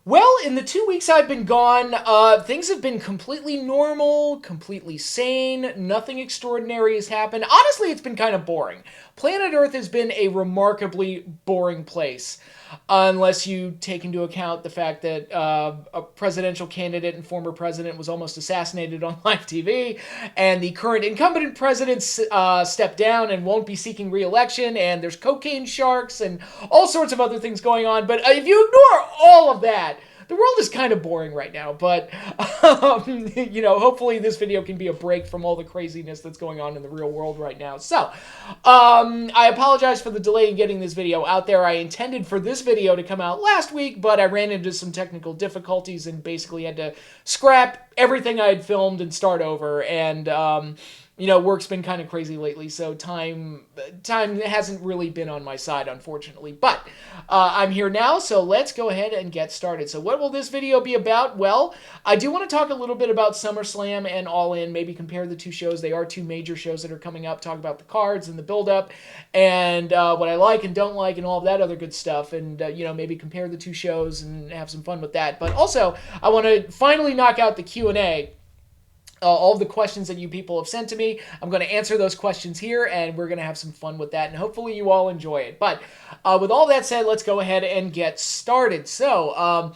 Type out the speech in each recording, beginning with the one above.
Well, in the 2 weeks I've been gone, things have been completely normal, completely sane. Nothing extraordinary has happened. Honestly, it's been kind of boring. Planet Earth has been a remarkably boring place, unless you take into account the fact that a presidential candidate and former president was almost assassinated on live TV, and the current incumbent president stepped down and won't be seeking re-election, and there's cocaine sharks and all sorts of other things going on. But if you ignore all of that, the world is kind of boring right now, but hopefully this video can be a break from all the craziness that's going on in the real world right now. So, I apologize for the delay in getting this video out there. I intended for this video to come out last week, but I ran into some technical difficulties and basically had to scrap everything I had filmed and start over. And work's been kind of crazy lately, so time hasn't really been on my side, unfortunately. But I'm here now, so let's go ahead and get started. So what will this video be about? Well, I do want to talk a little bit about SummerSlam and All In, maybe compare the two shows. They are two major shows that are coming up, talk about the cards and the build-up, and what I like and don't like and all of that other good stuff, and maybe compare the two shows and have some fun with that. But also, I want to finally knock out the Q&A. All of the questions that you people have sent to me. I'm going to answer those questions here, and we're going to have some fun with that, and hopefully you all enjoy it. But with all that said, let's go ahead and get started. So,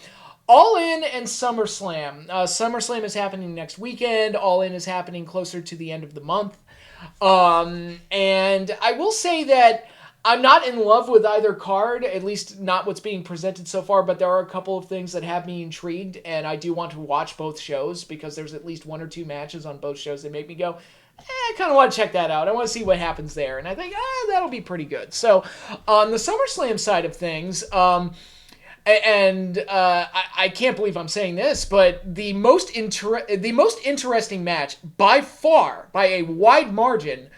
All In and SummerSlam. SummerSlam is happening next weekend. All In is happening closer to the end of the month. And I will say that I'm not in love with either card, at least not what's being presented so far, but there are a couple of things that have me intrigued, and I do want to watch both shows because there's at least one or two matches on both shows that make me go, I kind of want to check that out. I want to see what happens there, and I think, that'll be pretty good. So, on the SummerSlam side of things, I can't believe I'm saying this, but the most interesting match, by far, by a wide margin,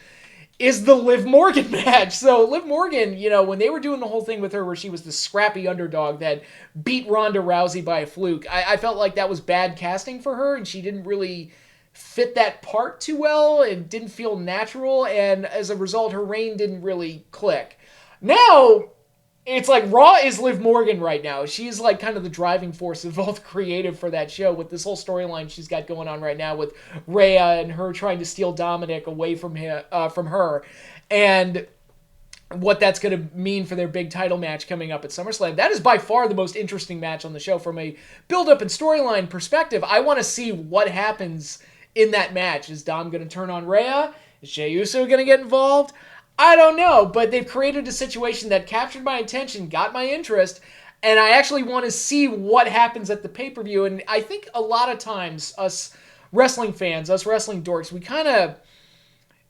is the Liv Morgan match. So Liv Morgan, when they were doing the whole thing with her where she was the scrappy underdog that beat Ronda Rousey by a fluke, I felt like that was bad casting for her, and she didn't really fit that part too well. It didn't feel natural, and as a result, her reign didn't really click. Now, it's like Raw is Liv Morgan right now. She's like kind of the driving force of all the creative for that show with this whole storyline she's got going on right now with Rhea and her trying to steal Dominic away from her, and what that's going to mean for their big title match coming up at SummerSlam. That is by far the most interesting match on the show from a build-up and storyline perspective. I want to see what happens in that match. Is Dom going to turn on Rhea? Is Jey Uso going to get involved? I don't know, but they've created a situation that captured my attention, got my interest, and I actually want to see what happens at the pay-per-view. And I think a lot of times, us wrestling fans, us wrestling dorks, we kind of,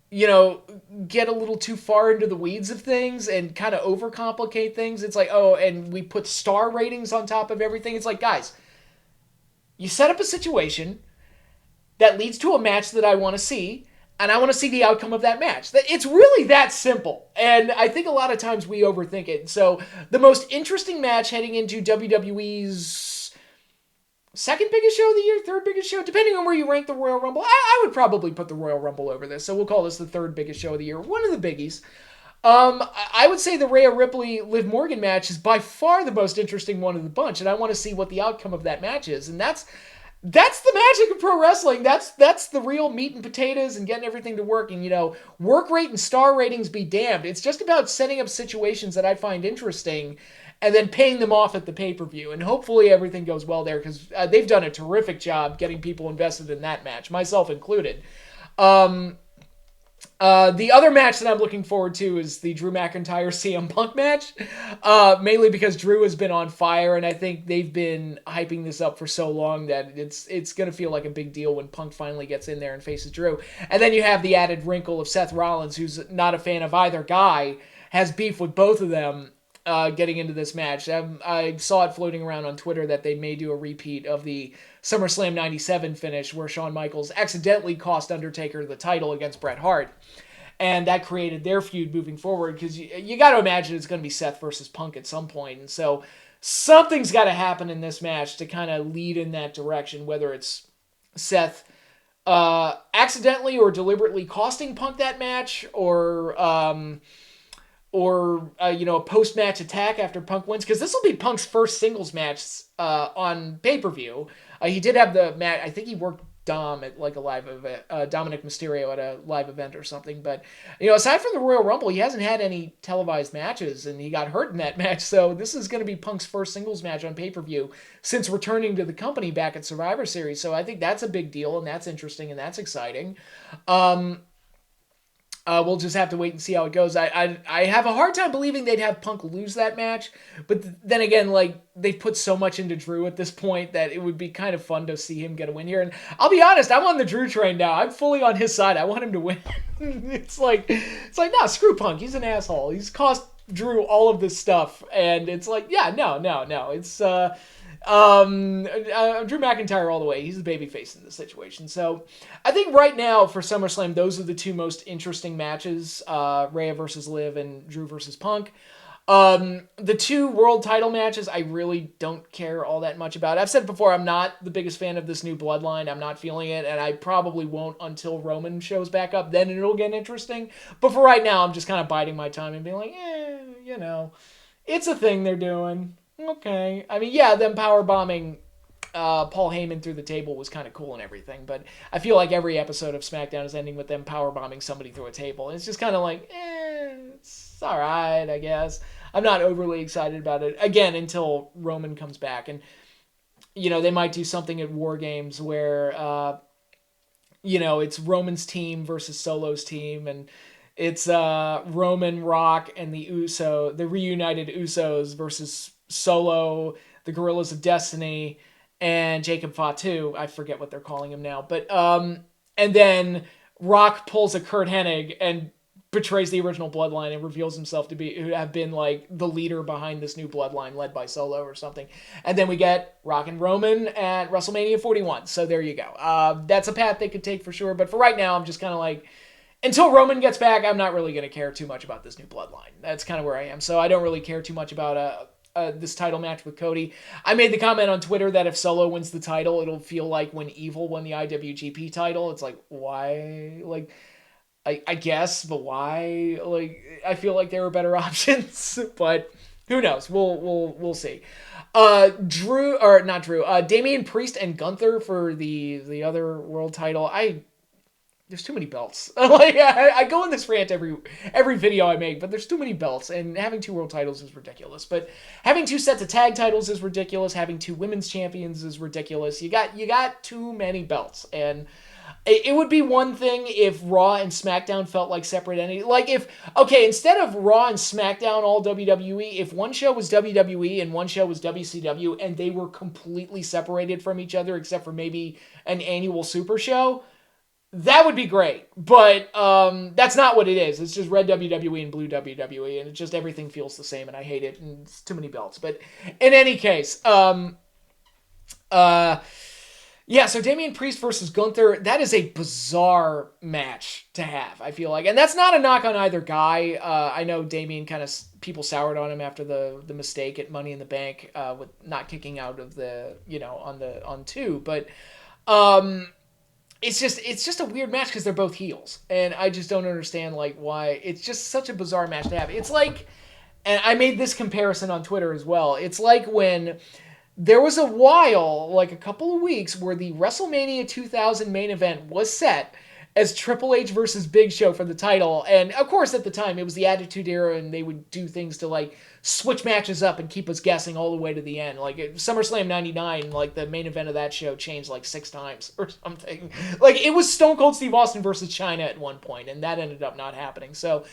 get a little too far into the weeds of things and kind of overcomplicate things. It's like, and we put star ratings on top of everything. It's like, guys, you set up a situation that leads to a match that I want to see, and I want to see the outcome of that match. It's really that simple. And I think a lot of times we overthink it. So the most interesting match heading into WWE's second biggest show of the year, third biggest show, depending on where you rank the Royal Rumble. I would probably put the Royal Rumble over this. So we'll call this the third biggest show of the year. One of the biggies. I would say the Rhea Ripley Liv Morgan match is by far the most interesting one of the bunch. And I want to see what the outcome of that match is. And that's the magic of pro wrestling. That's the real meat and potatoes and getting everything to work. And, work rate and star ratings be damned. It's just about setting up situations that I find interesting and then paying them off at the pay-per-view. And hopefully everything goes well there because they've done a terrific job getting people invested in that match, myself included. The other match that I'm looking forward to is the Drew McIntyre CM Punk match, mainly because Drew has been on fire, and I think they've been hyping this up for so long that it's going to feel like a big deal when Punk finally gets in there and faces Drew. And then you have the added wrinkle of Seth Rollins, who's not a fan of either guy, has beef with both of them getting into this match. I saw it floating around on Twitter that they may do a repeat of the SummerSlam 97 finish where Shawn Michaels accidentally cost Undertaker the title against Bret Hart. And that created their feud moving forward because you got to imagine it's going to be Seth versus Punk at some point. And so something's got to happen in this match to kind of lead in that direction, whether it's Seth accidentally or deliberately costing Punk that match, or a post-match attack after Punk wins, because this will be Punk's first singles match on pay-per-view. He did have the match. I think he worked Dom at like a live event, Dominic Mysterio at a live event or something. But aside from the Royal Rumble, he hasn't had any televised matches, and he got hurt in that match. So this is going to be Punk's first singles match on pay-per-view since returning to the company back at Survivor Series. So I think that's a big deal, and that's interesting, and that's exciting. We'll just have to wait and see how it goes. I have a hard time believing they'd have Punk lose that match, but then again, like, they've put so much into Drew at this point that it would be kind of fun to see him get a win here. And I'll be honest, I'm on the Drew train now. I'm fully on his side. I want him to win. it's like, nah, screw Punk. He's an asshole. He's cost Drew all of this stuff, and it's like, yeah, no. It's Drew McIntyre all the way. He's the babyface in this situation. So I think right now for SummerSlam, those are the two most interesting matches: Rhea versus Liv and Drew versus Punk. The two world title matches, I really don't care all that much about. I've said before, I'm not the biggest fan of this new bloodline. I'm not feeling it, and I probably won't until Roman shows back up. Then it'll get interesting. But for right now, I'm just kind of biding my time and being like, it's a thing they're doing. Okay. I mean, yeah, them power bombing Paul Heyman through the table was kind of cool and everything, but I feel like every episode of SmackDown is ending with them power bombing somebody through a table. And it's just kind of like, it's all right, I guess. I'm not overly excited about it, again, until Roman comes back. And, they might do something at War Games where, it's Roman's team versus Solo's team, and it's Roman, Rock, and the reunited Usos versus Solo, the Gorillas of Destiny, and Jacob Fatu. I forget what they're calling him now. But and then Rock pulls a Kurt Hennig and betrays the original bloodline and reveals himself to have been like the leader behind this new bloodline led by Solo or something. And then we get Rock and Roman at WrestleMania 41. So there you go. That's a path they could take for sure. But for right now, I'm just kind of like, until Roman gets back, I'm not really going to care too much about this new bloodline. That's kind of where I am. So I don't really care too much about this title match with Cody. I made the comment on Twitter that if Solo wins the title, it'll feel like when Evil won the IWGP title. It's like, why? Like, I guess, but why? Like, I feel like there were better options, but who knows? We'll see. Damian Priest and Gunther for the other world title. There's too many belts. Like, I go in this rant every video I make, but there's too many belts, and having two world titles is ridiculous. But having two sets of tag titles is ridiculous. Having two women's champions is ridiculous. You got too many belts, and it would be one thing if Raw and SmackDown felt like separate entities. Like instead of Raw and SmackDown all WWE, if one show was WWE and one show was WCW, and they were completely separated from each other except for maybe an annual Super Show, that would be great. But that's not what it is. It's just red WWE and blue WWE, and it just everything feels the same, and I hate it, and it's too many belts. But in any case, yeah, so Damian Priest versus Gunther, that is a bizarre match to have, I feel like. And that's not a knock on either guy. I know Damian people soured on him after the mistake at Money in the Bank with not kicking out of on 2. But it's just a weird match because they're both heels. And I just don't understand why. It's just such a bizarre match to have. It's like, and I made this comparison on Twitter as well. It's like when there was a while, like a couple of weeks, where the WrestleMania 2000 main event was set as Triple H versus Big Show for the title. And of course, at the time, it was the Attitude Era, and they would do things to switch matches up and keep us guessing all the way to the end. Like at SummerSlam 99, the main event of that show changed 6 times or something. It was Stone Cold Steve Austin versus China at one point, and that ended up not happening. So,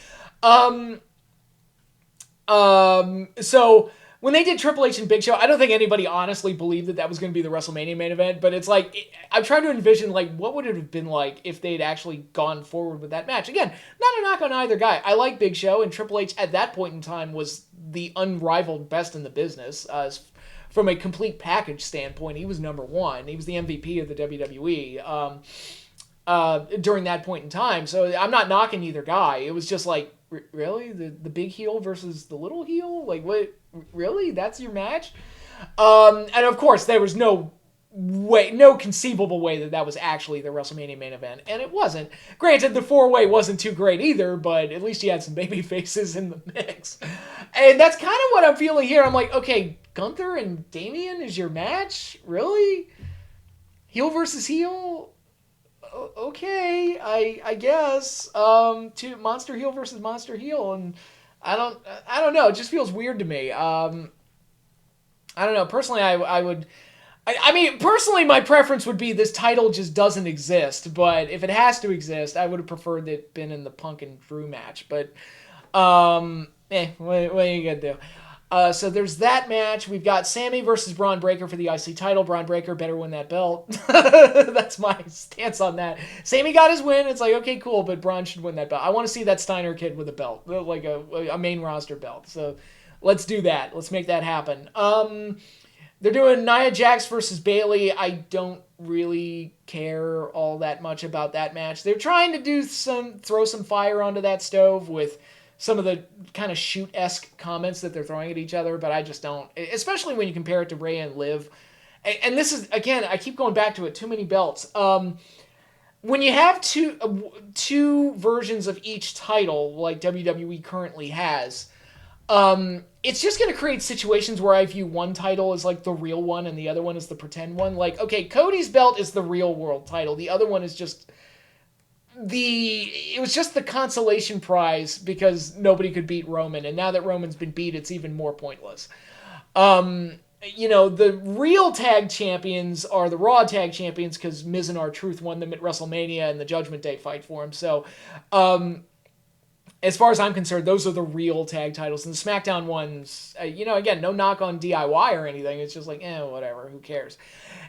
when they did Triple H and Big Show, I don't think anybody honestly believed that was going to be the WrestleMania main event, but it's I'm trying to envision, what would it have been like if they'd actually gone forward with that match. Again, not a knock on either guy. I like Big Show, and Triple H at that point in time was the unrivaled best in the business. From a complete package standpoint, he was number one. He was the MVP of the WWE during that point in time, so I'm not knocking either guy. It was just really? The big heel versus the little heel? What? Really? That's your match? And of course, there was no no conceivable way that that was actually the WrestleMania main event, and it wasn't. Granted, the 4-way wasn't too great either, but at least you had some baby faces in the mix. And that's kind of what I'm feeling here. I'm like, okay, Gunther and Damian is your match? Really? Heel versus heel? Okay, I guess. To monster heel versus monster heel, and I don't know. It just feels weird to me. I don't know. Personally, I would. I mean, personally, my preference would be this title just doesn't exist. But if it has to exist, I would have preferred it been in the Punk and Drew match. But, what are you gonna do? So there's that match. We've got Sammy versus Braun Breaker for the IC title. Braun Breaker better win that belt. That's my stance on that. Sammy got his win. It's like, okay, cool, but Braun should win that belt. I want to see that Steiner kid with a belt, like a main roster belt. So let's do that. Let's make that happen. They're doing Nia Jax versus Bayley. I don't really care all that much about that match. They're trying to throw some fire onto that stove with some of the kind of shoot-esque comments that they're throwing at each other, but I just don't. Especially when you compare it to Rhea and Liv. And this is, again, I keep going back to it, too many belts. When you have two versions of each title, like WWE currently has, it's just going to create situations where I view one title as like the real one and the other one is the pretend one. Like, okay, Cody's belt is the real world title. The other one is just it was just the consolation prize because nobody could beat Roman. And now that Roman's been beat, it's even more pointless. The real tag champions are the Raw tag champions because Miz and R-Truth won them at WrestleMania and the Judgment Day fight for them. So, as far as I'm concerned, those are the real tag titles. And the SmackDown ones, again, no knock on DIY or anything. It's just like, whatever, who cares?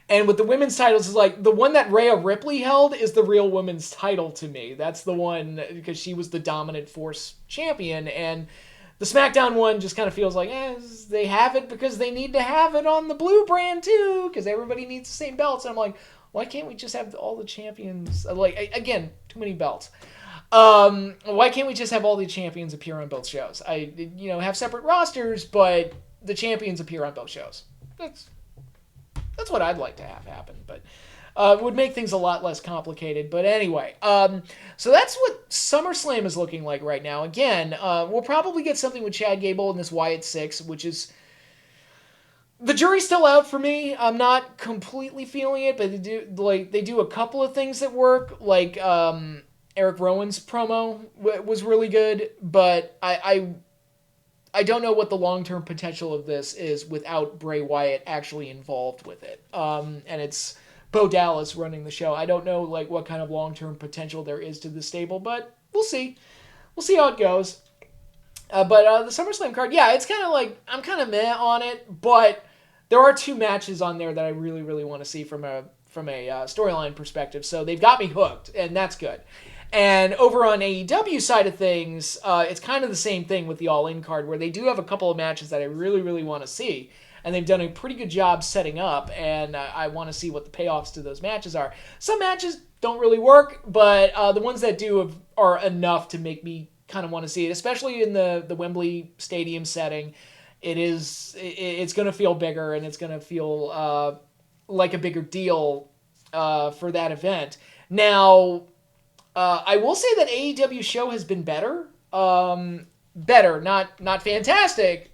And with the women's titles, it's like the one that Rhea Ripley held is the real women's title to me. That's the one because she was the dominant force champion. And the SmackDown one just kind of feels like, they have it because they need to have it on the blue brand too because everybody needs the same belts. And I'm like, why can't we just have all the champions? Like, again, too many belts. Why can't we just have all the champions appear on both shows? Have separate rosters, but the champions appear on both shows. That's what I'd like to have happen, but it would make things a lot less complicated. But anyway, so that's what SummerSlam is looking like right now. Again, we'll probably get something with Chad Gable and this Wyatt Six, which is the jury's still out for me. I'm not completely feeling it, but they do a couple of things that work, like Eric Rowan's promo was really good, but I don't know what the long-term potential of this is without Bray Wyatt actually involved with it. And it's Bo Dallas running the show. I don't know what kind of long-term potential there is to this stable, but we'll see. We'll see how it goes. But the SummerSlam card, yeah, it's kind of like, I'm kind of meh on it, but there are two matches on there that I really, really want to see from a storyline perspective. So they've got me hooked, and that's good. And over on AEW side of things, it's kind of the same thing with the All-In card, where they do have a couple of matches that I really, really want to see. And they've done a pretty good job setting up, and I want to see what the payoffs to those matches are. Some matches don't really work, but the ones that do are enough to make me kind of want to see it, especially in the Wembley Stadium setting. It's going to feel bigger, and it's going to feel like a bigger deal for that event. Now, I will say that AEW's show has been better. Better, not fantastic,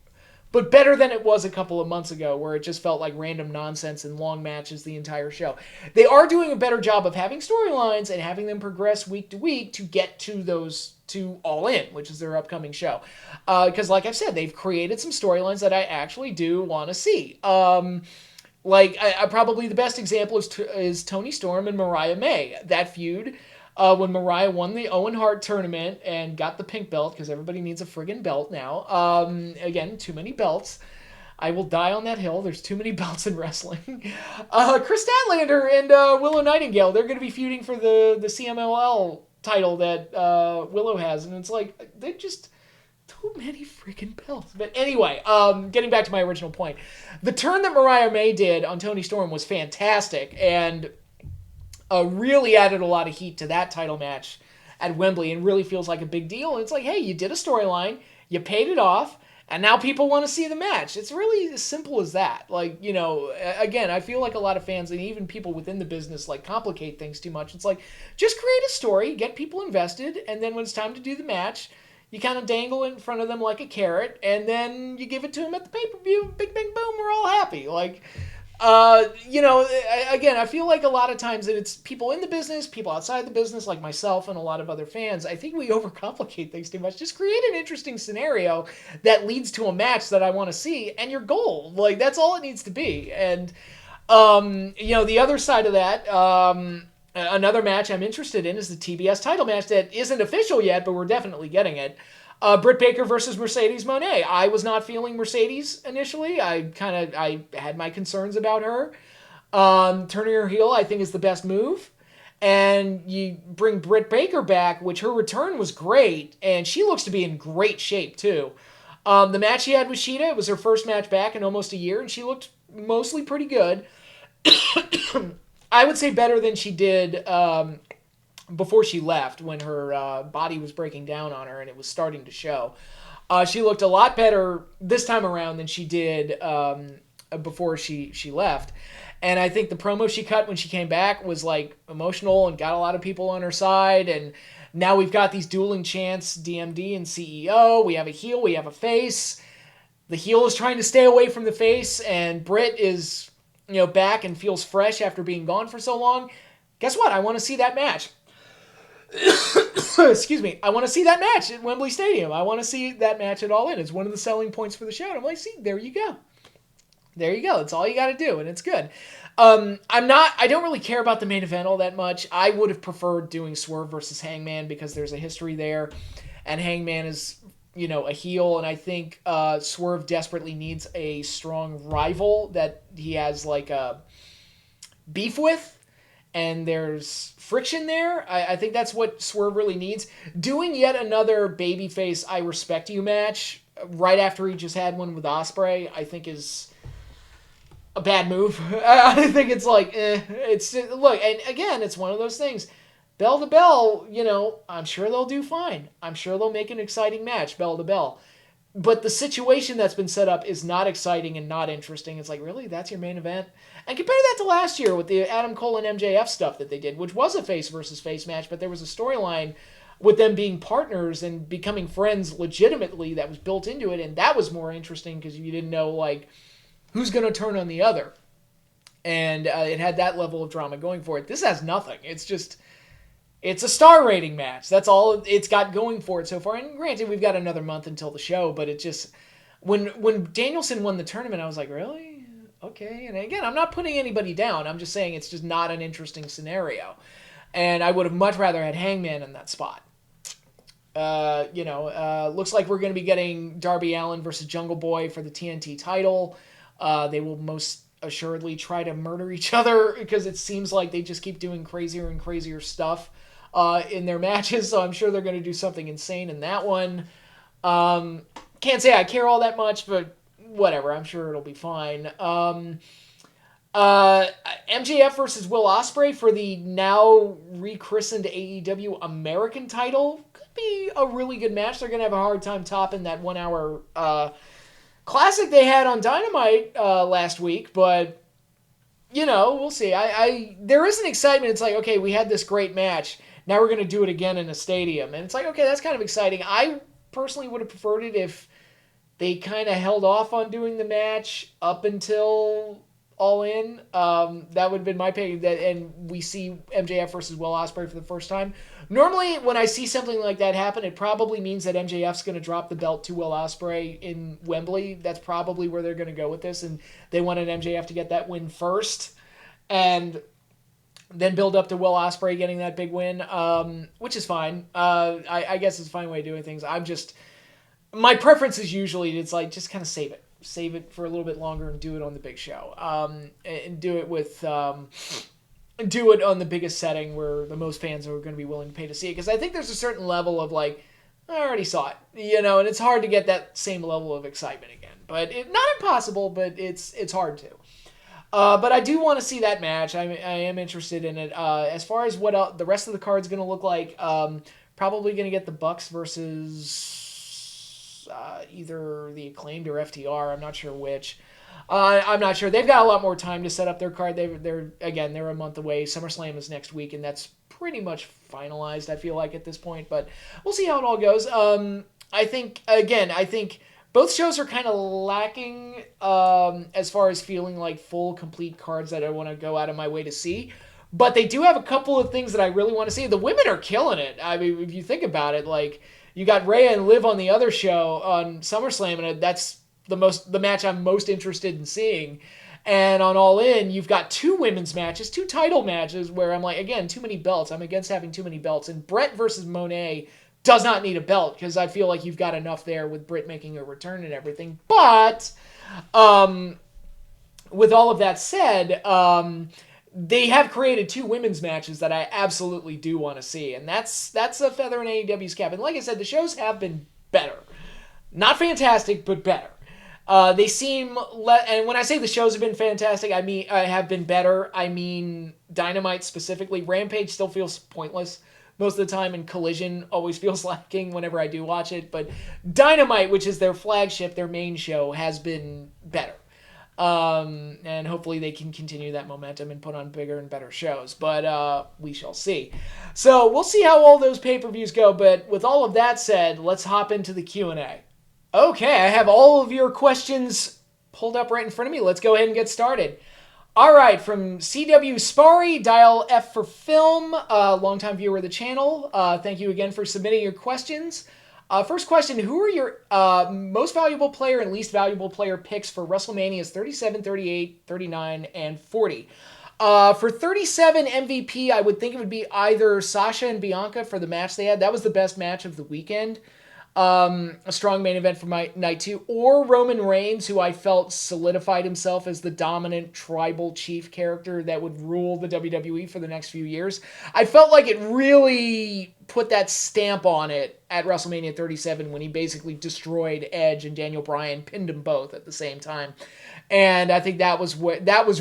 but better than it was a couple of months ago, where it just felt like random nonsense and long matches the entire show. They are doing a better job of having storylines and having them progress week to week to get to All In, which is their upcoming show. Because like I've said, they've created some storylines that I actually do want to see. Probably the best example is Toni Storm and Mariah May. That feud, when Mariah won the Owen Hart tournament and got the pink belt, because everybody needs a friggin' belt now. Again, too many belts. I will die on that hill. There's too many belts in wrestling. Chris Statlander and Willow Nightingale, they're going to be feuding for the CMLL title that Willow has. And it's like, they're just too many freaking belts. But anyway, getting back to my original point. The turn that Mariah May did on Toni Storm was fantastic, and really added a lot of heat to that title match at Wembley, and really feels like a big deal. And it's like, hey, you did a storyline, you paid it off, And now people want to see the match. It's really as simple as that. Like, again, I feel like a lot of fans and even people within the business like complicate things too much. It's like, just create a story, get people invested, and then when it's time to do the match, you kind of dangle it in front of them like a carrot, and then you give it to them at the pay-per-view. Big bang boom, we're all happy. Like, again, I feel like a lot of times that it's people in the business, people outside the business, like myself and a lot of other fans. I think we overcomplicate things too much. Just create an interesting scenario that leads to a match that I want to see, and your goal. Like, that's all it needs to be. And, the other side of that, another match I'm interested in is the TBS title match that isn't official yet, but we're definitely getting it. Britt Baker versus Mercedes Moné. I was not feeling Mercedes initially. I had my concerns about her. Turning her heel, I think, is the best move. And you bring Britt Baker back, which her return was great, and she looks to be in great shape too. The match she had with Shida, it was her first match back in almost a year, and she looked mostly pretty good. I would say better than she did before she left, when her body was breaking down on her and it was starting to show. She looked a lot better this time around than she did before she left. And I think the promo she cut when she came back was like emotional and got a lot of people on her side. And now we've got these dueling chants, DMD and CEO. We have a heel, we have a face. The heel is trying to stay away from the face, and Britt is, back and feels fresh after being gone for so long. Guess what? I want to see that match. Excuse me. I want to see that match at Wembley Stadium. I want to see that match at All In. It's one of the selling points for the show. And I'm like, see, there you go. There you go. It's all you got to do, and it's good. I don't really care about the main event all that much. I would have preferred doing Swerve versus Hangman because there's a history there, and Hangman is, a heel, and I think Swerve desperately needs a strong rival that he has like a beef with, and there's friction there. I think that's what Swerve really needs. Doing yet another babyface I Respect You match right after he just had one with Ospreay, I think is a bad move. I think it's like, look, and again, it's one of those things. Bell to bell, I'm sure they'll do fine. I'm sure they'll make an exciting match, bell to bell. But the situation that's been set up is not exciting and not interesting. It's like, really? That's your main event? And compare that to last year with the Adam Cole and MJF stuff that they did, which was a face versus face match, but there was a storyline with them being partners and becoming friends legitimately that was built into it, and that was more interesting because you didn't know, like, who's going to turn on the other. And it had that level of drama going for it. This has nothing. It's a star rating match. That's all it's got going for it so far. And granted, we've got another month until the show, but it just... When Danielson won the tournament, I was like, really? Okay. And again, I'm not putting anybody down. I'm just saying it's just not an interesting scenario. And I would have much rather had Hangman in that spot. Looks like we're going to be getting Darby Allin versus Jungle Boy for the TNT title. They will most assuredly try to murder each other because it seems like they just keep doing crazier and crazier stuff in their matches. So I'm sure they're going to do something insane in that one. Can't say I care all that much, but whatever. I'm sure it'll be fine. MJF versus Will Ospreay for the now rechristened AEW American title could be a really good match. They're going to have a hard time topping that 1 hour classic they had on Dynamite last week, but we'll see. There is an excitement. It's like, okay, we had this great match. Now we're going to do it again in a stadium. And it's like, okay, that's kind of exciting. I personally would have preferred it if they kind of held off on doing the match up until All In. That would have been my pick. And we see MJF versus Will Ospreay for the first time. Normally, when I see something like that happen, it probably means that MJF's going to drop the belt to Will Ospreay in Wembley. That's probably where they're going to go with this. And they wanted MJF to get that win first. And then build up to Will Ospreay getting that big win, which is fine. I guess it's a fine way of doing things. My preference is usually it's like just kind of save it. Save it for a little bit longer and do it on the big show. And do it on the biggest setting where the most fans are going to be willing to pay to see it. Because I think there's a certain level of like, I already saw it, and it's hard to get that same level of excitement again. But not impossible, but it's hard to. But I do want to see that match. I am interested in it. As far as what the rest of the card's going to look like, probably going to get the Bucks versus either the Acclaimed or FTR. I'm not sure which. I'm not sure. They've got a lot more time to set up their card. They're a month away. SummerSlam is next week, and that's pretty much finalized, I feel like, at this point. But we'll see how it all goes. I think both shows are kind of lacking as far as feeling like full, complete cards that I want to go out of my way to see. But they do have a couple of things that I really want to see. The women are killing it. I mean, if you think about it, like, you got Rhea and Liv on the other show on SummerSlam, and that's the match I'm most interested in seeing. And on All In, you've got two women's matches, two title matches, where I'm like, again, too many belts. I'm against having too many belts. And Brett versus Monet does not need a belt, because I feel like you've got enough there with Britt making a return and everything. But with all of that said, they have created two women's matches that I absolutely do want to see, and that's a feather in AEW's cap. And like I said, the shows have been better. Not fantastic, but better. They seem, and when I say the shows have been fantastic, I mean have been better. I mean Dynamite specifically. Rampage still feels pointless most of the time, and Collision always feels lacking whenever I do watch it. But Dynamite, which is their flagship, their main show, has been better. And hopefully they can continue that momentum and put on bigger and better shows. But we shall see. So we'll see how all those pay-per-views go. But with all of that said, let's hop into the Q&A. Okay, I have all of your questions pulled up right in front of me. Let's go ahead and get started. All right, from CW Spari, dial F for film, longtime viewer of the channel. Thank you again for submitting your questions. First question, who are your most valuable player and least valuable player picks for WrestleManias 37, 38, 39, and 40? For 37 MVP, I would think it would be either Sasha and Bianca for the match they had. That was the best match of the weekend. A strong main event for my night 2, or Roman Reigns, who I felt solidified himself as the dominant tribal chief character that would rule the WWE for the next few years. I felt like it really put that stamp on it at WrestleMania 37 when he basically destroyed Edge and Daniel Bryan, pinned them both at the same time. And I think that was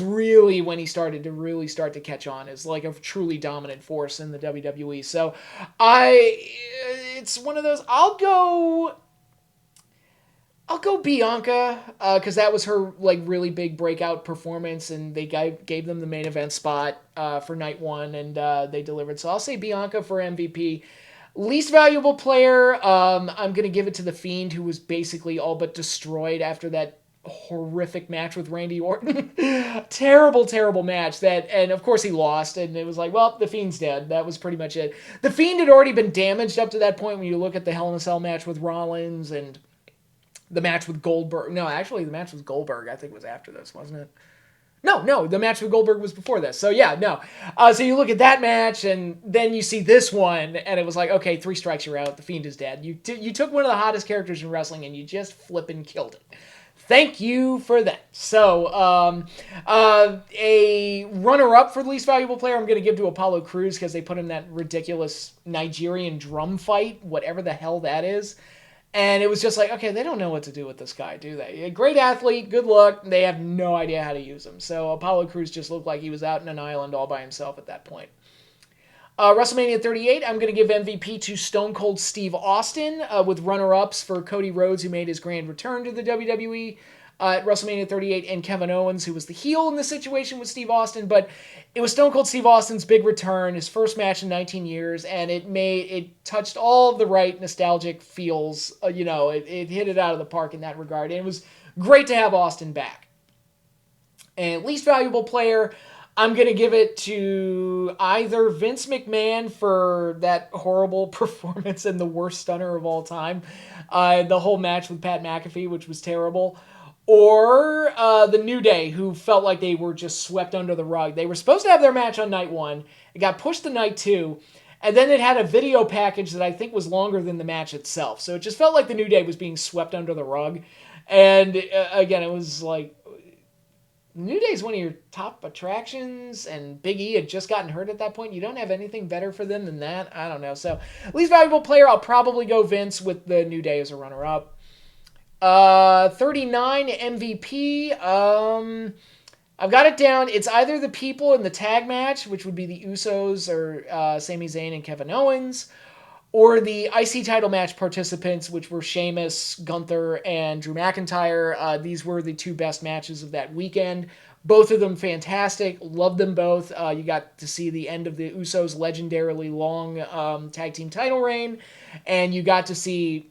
really when he started to catch on as like a truly dominant force in the WWE. So it's one of those. I'll go Bianca because that was her like really big breakout performance, and they gave them the main event spot for night 1, and they delivered. So I'll say Bianca for MVP. Least valuable player, I'm gonna give it to The Fiend, who was basically all but destroyed after that horrific match with Randy Orton. terrible match and of course he lost, and it was like, well, The Fiend's dead. That was pretty much it. The Fiend had already been damaged up to that point when you look at the Hell in a Cell match with Rollins and the match with Goldberg. No, actually the match with Goldberg I think was after this, wasn't it? No, the match with Goldberg was before this. So yeah, no. So you look at that match, and then you see this one, and it was like, okay, 3 strikes, you're out. The Fiend is dead. You took one of the hottest characters in wrestling, and you just flippin' killed it. Thank you for that. So, a runner-up for the least valuable player, I'm going to give to Apollo Crews because they put him in that ridiculous Nigerian drum fight, whatever the hell that is. And it was just like, okay, they don't know what to do with this guy, do they? A great athlete, good luck. They have no idea how to use him. So Apollo Crews just looked like he was out in an island all by himself at that point. WrestleMania 38, I'm going to give MVP to Stone Cold Steve Austin, with runner-ups for Cody Rhodes, who made his grand return to the WWE at WrestleMania 38, and Kevin Owens, who was the heel in the situation with Steve Austin. But it was Stone Cold Steve Austin's big return, his first match in 19 years, and it touched all of the right nostalgic feels. It hit it out of the park in that regard, and it was great to have Austin back. And least valuable player, I'm going to give it to either Vince McMahon for that horrible performance and the worst stunner of all time, the whole match with Pat McAfee, which was terrible, or the New Day, who felt like they were just swept under the rug. They were supposed to have their match on night 1. It got pushed to night 2, and then it had a video package that I think was longer than the match itself. So it just felt like the New Day was being swept under the rug. And again, it was like, New Day is one of your top attractions, and Big E had just gotten hurt at that point. You don't have anything better for them than that? I don't know. So, least valuable player, I'll probably go Vince with the New Day as a runner-up. 39 MVP, I've got it down. It's either the people in the tag match, which would be the Usos or Sami Zayn and Kevin Owens, Or the IC title match participants, which were Sheamus, Gunther, and Drew McIntyre. These were the two best matches of that weekend. Both of them fantastic. Loved them both. You got to see the end of the Usos' legendarily long tag team title reign. And you got to see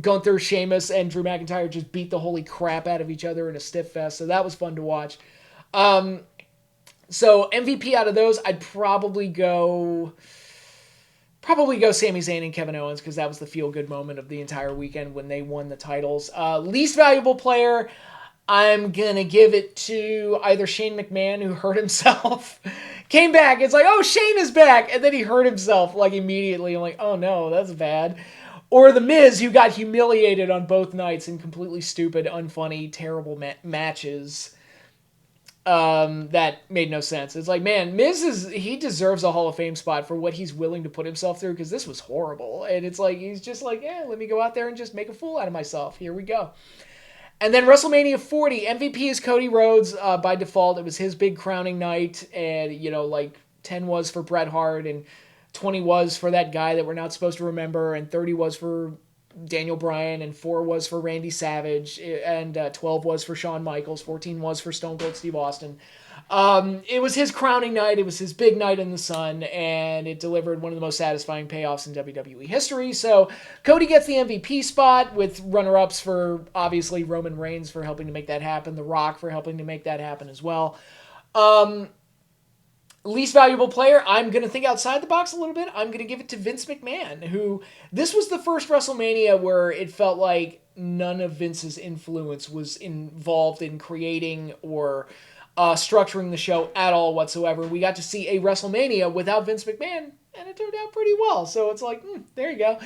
Gunther, Sheamus, and Drew McIntyre just beat the holy crap out of each other in a stiff fest. So that was fun to watch. So MVP out of those, I'd probably go Sami Zayn and Kevin Owens, because that was the feel-good moment of the entire weekend when they won the titles. Least valuable player, I'm going to give it to either Shane McMahon, who hurt himself, came back. It's like, oh, Shane is back. And then he hurt himself like immediately. I'm like, oh no, that's bad. Or The Miz, who got humiliated on both nights in completely stupid, unfunny, terrible matches. That made no sense. It's like, man, he deserves a Hall of Fame spot for what he's willing to put himself through, because this was horrible. And it's like, he's just like, yeah, let me go out there and just make a fool out of myself. Here we go. And then WrestleMania 40, MVP is Cody Rhodes. By default, it was his big crowning night. And, 10 was for Bret Hart, and 20 was for that guy that we're not supposed to remember, and 30 was for Daniel Bryan, and 4 was for Randy Savage, and 12 was for Shawn Michaels, 14 was for Stone Cold Steve Austin. It was his crowning night, it was his big night in the sun, and it delivered one of the most satisfying payoffs in WWE history. So Cody gets the MVP spot, with runner-ups for, obviously, Roman Reigns for helping to make that happen, The Rock for helping to make that happen as well. Least valuable player, I'm going to think outside the box a little bit. I'm going to give it to Vince McMahon, who, this was the first WrestleMania where it felt like none of Vince's influence was involved in creating or structuring the show at all whatsoever. We got to see a WrestleMania without Vince McMahon, and it turned out pretty well. So it's like, there you go.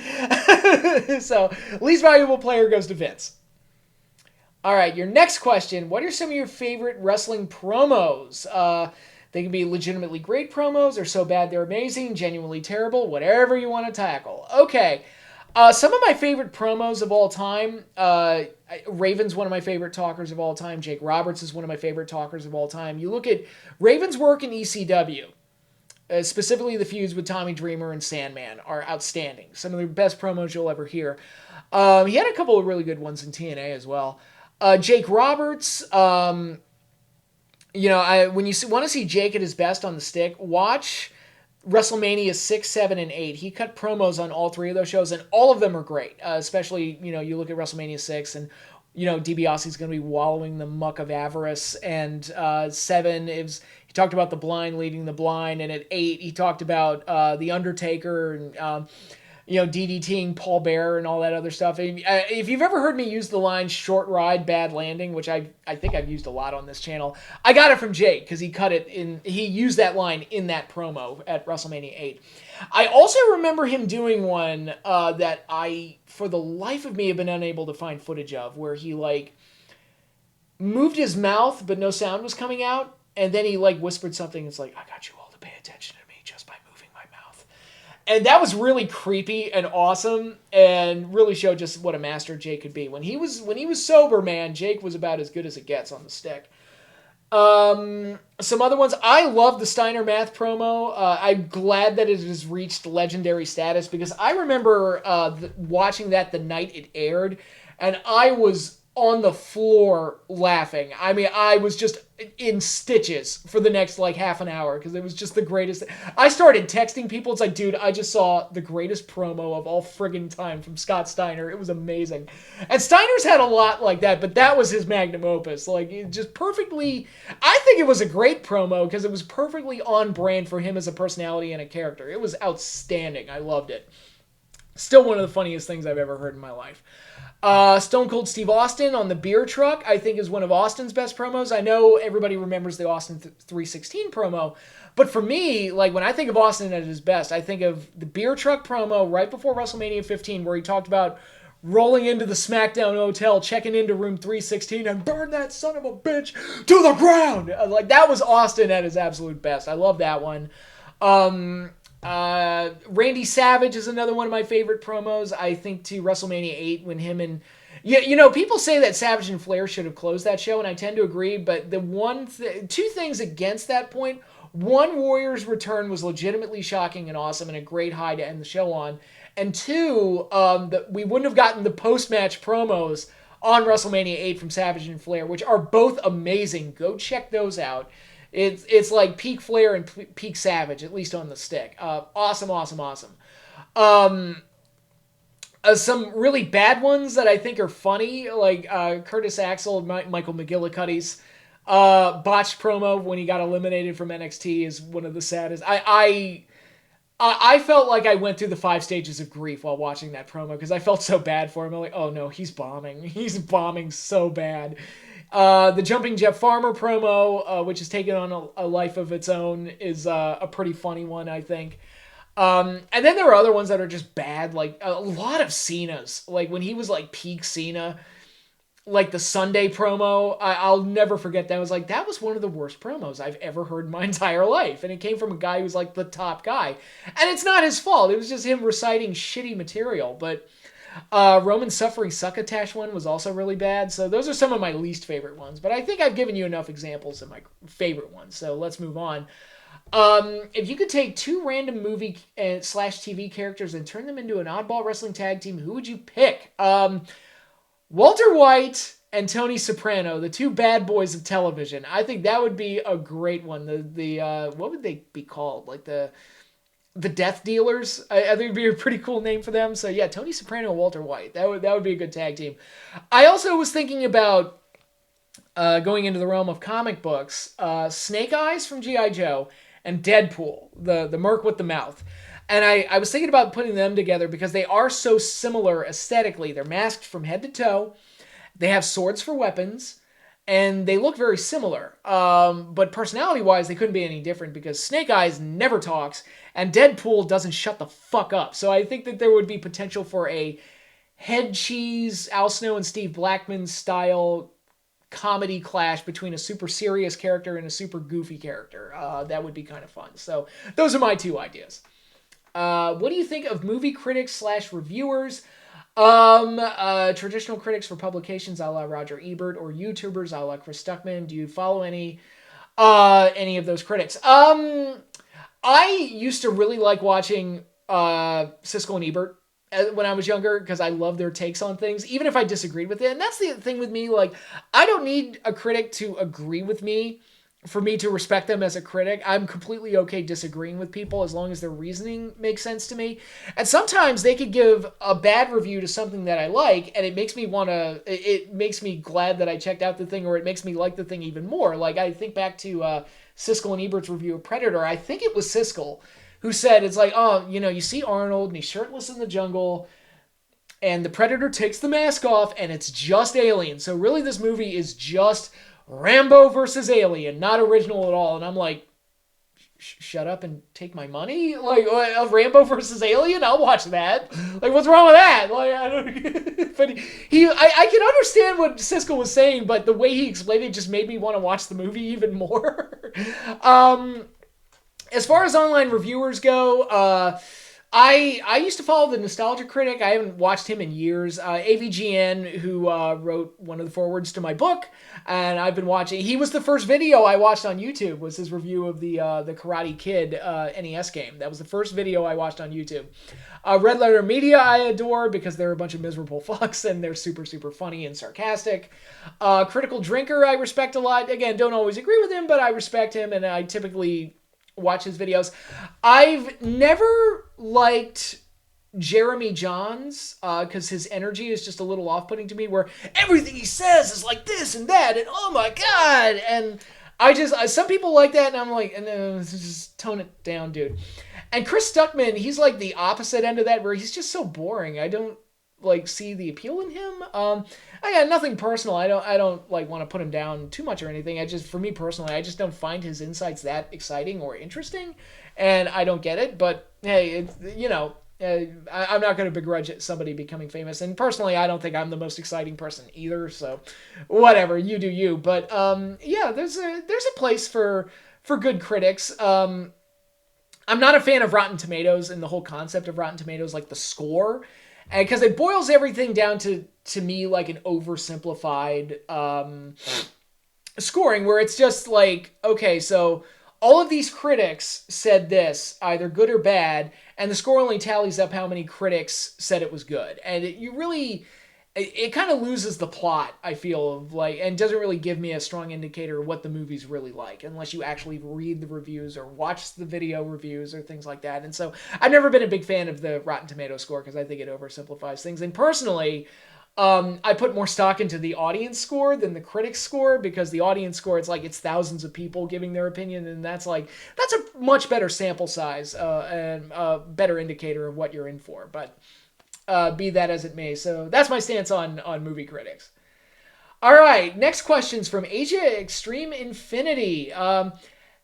So, least valuable player goes to Vince. All right, your next question. What are some of your favorite wrestling promos? They can be legitimately great promos, or so bad they're amazing, genuinely terrible, whatever you want to tackle. Okay, some of my favorite promos of all time. Raven's one of my favorite talkers of all time. Jake Roberts is one of my favorite talkers of all time. You look at Raven's work in ECW, specifically the feuds with Tommy Dreamer and Sandman, are outstanding. Some of the best promos you'll ever hear. He had a couple of really good ones in TNA as well. Jake Roberts... when you want to see Jake at his best on the stick, watch WrestleMania 6, 7, and 8. He cut promos on all 3 of those shows, and all of them are great. Especially, you look at WrestleMania 6, and, DiBiase's going to be wallowing the muck of avarice. And 7, he talked about the blind leading the blind. And at 8, he talked about The Undertaker and... DDTing Paul Bearer and all that other stuff. If you've ever heard me use the line "short ride, bad landing," which I think I've used a lot on this channel, I got it from Jake, because he used that line in that promo at WrestleMania 8. I also remember him doing one that I, for the life of me, have been unable to find footage of, where he moved his mouth but no sound was coming out, and then he whispered something. It's like, I got you all to pay attention to me just by moving my mouth. And that was really creepy and awesome, and really showed just what a master Jake could be. When he was sober, man, Jake was about as good as it gets on the stick. Some other ones. I love the Steiner Math promo. I'm glad that it has reached legendary status, because I remember watching that the night it aired, and I was on the floor laughing. I mean, I was just in stitches for the next half an hour, because it was just the greatest. I started texting people. It's like, dude, I just saw the greatest promo of all friggin' time from Scott Steiner. It was amazing. And Steiner's had a lot like that, but that was his magnum opus. It just perfectly... I think it was a great promo, because it was perfectly on brand for him as a personality and a character. It was outstanding. I loved it. Still one of the funniest things I've ever heard in my life. Stone Cold Steve Austin on the beer truck, I think, is one of Austin's best promos. I know everybody remembers the Austin 316 promo, but for me, when I think of Austin at his best, I think of the beer truck promo right before WrestleMania 15, where he talked about rolling into the SmackDown hotel, checking into room 316, and burn that son of a bitch to the ground. That was Austin at his absolute best. I love that one. Randy Savage is another one of my favorite promos. I think to WrestleMania 8, when him and... people say that Savage and Flair should have closed that show, and I tend to agree, but the two things against that point: one, Warrior's return was legitimately shocking and awesome, and a great high to end the show on, and two, that we wouldn't have gotten the post-match promos on WrestleMania 8 from Savage and Flair, which are both amazing. Go check those out. It's like peak Flair and peak Savage, at least on the stick. Awesome, awesome, awesome. Um, some really bad ones that I think are funny, like Curtis Axel and Michael McGillicuddy's botched promo when he got eliminated from NXT is one of the saddest. I felt like I went through the 5 stages of grief while watching that promo because I felt so bad for him. I'm like, oh no, he's bombing. He's bombing so bad. The Jumping Jeff Farmer promo, which has taken on a life of its own, is a pretty funny one, I think. And then there are other ones that are just bad, like a lot of Cena's. Like when he was like peak Cena, like the Sunday promo, I'll never forget that. I was like, that was one of the worst promos I've ever heard in my entire life. And it came from a guy who's like the top guy. And it's not his fault. It was just him reciting shitty material. But Roman Suffering Succotash one was also really bad. So those are some of my least favorite ones. But I think I've given you enough examples of my favorite ones. So let's move on. If you could take 2 random movie slash TV characters and turn them into an oddball wrestling tag team, who would you pick? Walter White and Tony Soprano, the 2 bad boys of television. I think that would be a great one. The what would they be called? Like the Death Dealers. I think it'd be a pretty cool name for them. So yeah, Tony Soprano and Walter White. That would be a good tag team. I also was thinking about going into the realm of comic books. Snake Eyes from G.I. Joe and Deadpool, the merc with the mouth. And I was thinking about putting them together because they are so similar aesthetically. They're masked from head to toe. They have swords for weapons. And they look very similar. But personality-wise, they couldn't be any different because Snake Eyes never talks. And Deadpool doesn't shut the fuck up. So I think that there would be potential for a head cheese, Al Snow and Steve Blackman style comedy clash between a super serious character and a super goofy character. That would be kind of fun. So those are my 2 ideas. What do you think of movie critics slash reviewers? Traditional critics for publications a la Roger Ebert or YouTubers a la Chris Stuckman. Do you follow any of those critics? I used to really like watching Siskel and Ebert when I was younger because I love their takes on things, even if I disagreed with it. And that's the thing with me. Like, I don't need a critic to agree with me for me to respect them as a critic. I'm completely okay disagreeing with people as long as their reasoning makes sense to me. And sometimes they could give a bad review to something that I like, and it makes me it makes me glad that I checked out the thing, or it makes me like the thing even more. Like, I think back to Siskel and Ebert's review of Predator. I think it was Siskel who said, it's like, oh, you see Arnold, and he's shirtless in the jungle, and the Predator takes the mask off, and it's just Alien. So really this movie is just Rambo versus Alien, not original at all. And I'm like, shut up and take my money? Like, Rambo versus Alien? I'll watch that. Like, what's wrong with that? Like, I don't. But I can understand what Siskel was saying, but the way he explained it just made me want to watch the movie even more. As far as online reviewers go, I used to follow the Nostalgia Critic. I haven't watched him in years. AVGN, who wrote one of the forwards to my book, and I've been watching. He was the first video I watched on YouTube. Was his review of the Karate Kid NES game. That was the first video I watched on YouTube. Red Letter Media I adore because they're a bunch of miserable fucks and they're super super funny and sarcastic. Critical Drinker I respect a lot. Again, don't always agree with him, but I respect him, and I typically watch his videos. I've never liked Jeremy Johns because his energy is just a little off-putting to me, where everything he says is like this and that and oh my god, and some people like that, and I'm like, no, just tone it down, dude. And Chris Stuckman, he's like the opposite end of that, where he's just so boring. I don't like see the appeal in him. I got nothing personal. I don't like want to put him down too much or anything. For me personally, I just don't find his insights that exciting or interesting, and I don't get it. But hey, I'm not going to begrudge somebody becoming famous. And personally, I don't think I'm the most exciting person either. So whatever, you do you. But yeah, there's a place for good critics. I'm not a fan of Rotten Tomatoes and the whole concept of Rotten Tomatoes, like the score. Because it boils everything down to me like an oversimplified scoring, where it's just like, okay, so all of these critics said this, either good or bad, and the score only tallies up how many critics said it was good. And it kind of loses the plot, I feel, of like, and doesn't really give me a strong indicator of what the movie's really like, unless you actually read the reviews or watch the video reviews or things like that. And so I've never been a big fan of the Rotten Tomato score because I think it oversimplifies things. And personally, I put more stock into the audience score than the critics score, because the audience score, it's thousands of people giving their opinion, and that's a much better sample size and a better indicator of what you're in for. But be that as it may. So that's my stance on movie critics. All right, next question's from Asia Extreme Infinity.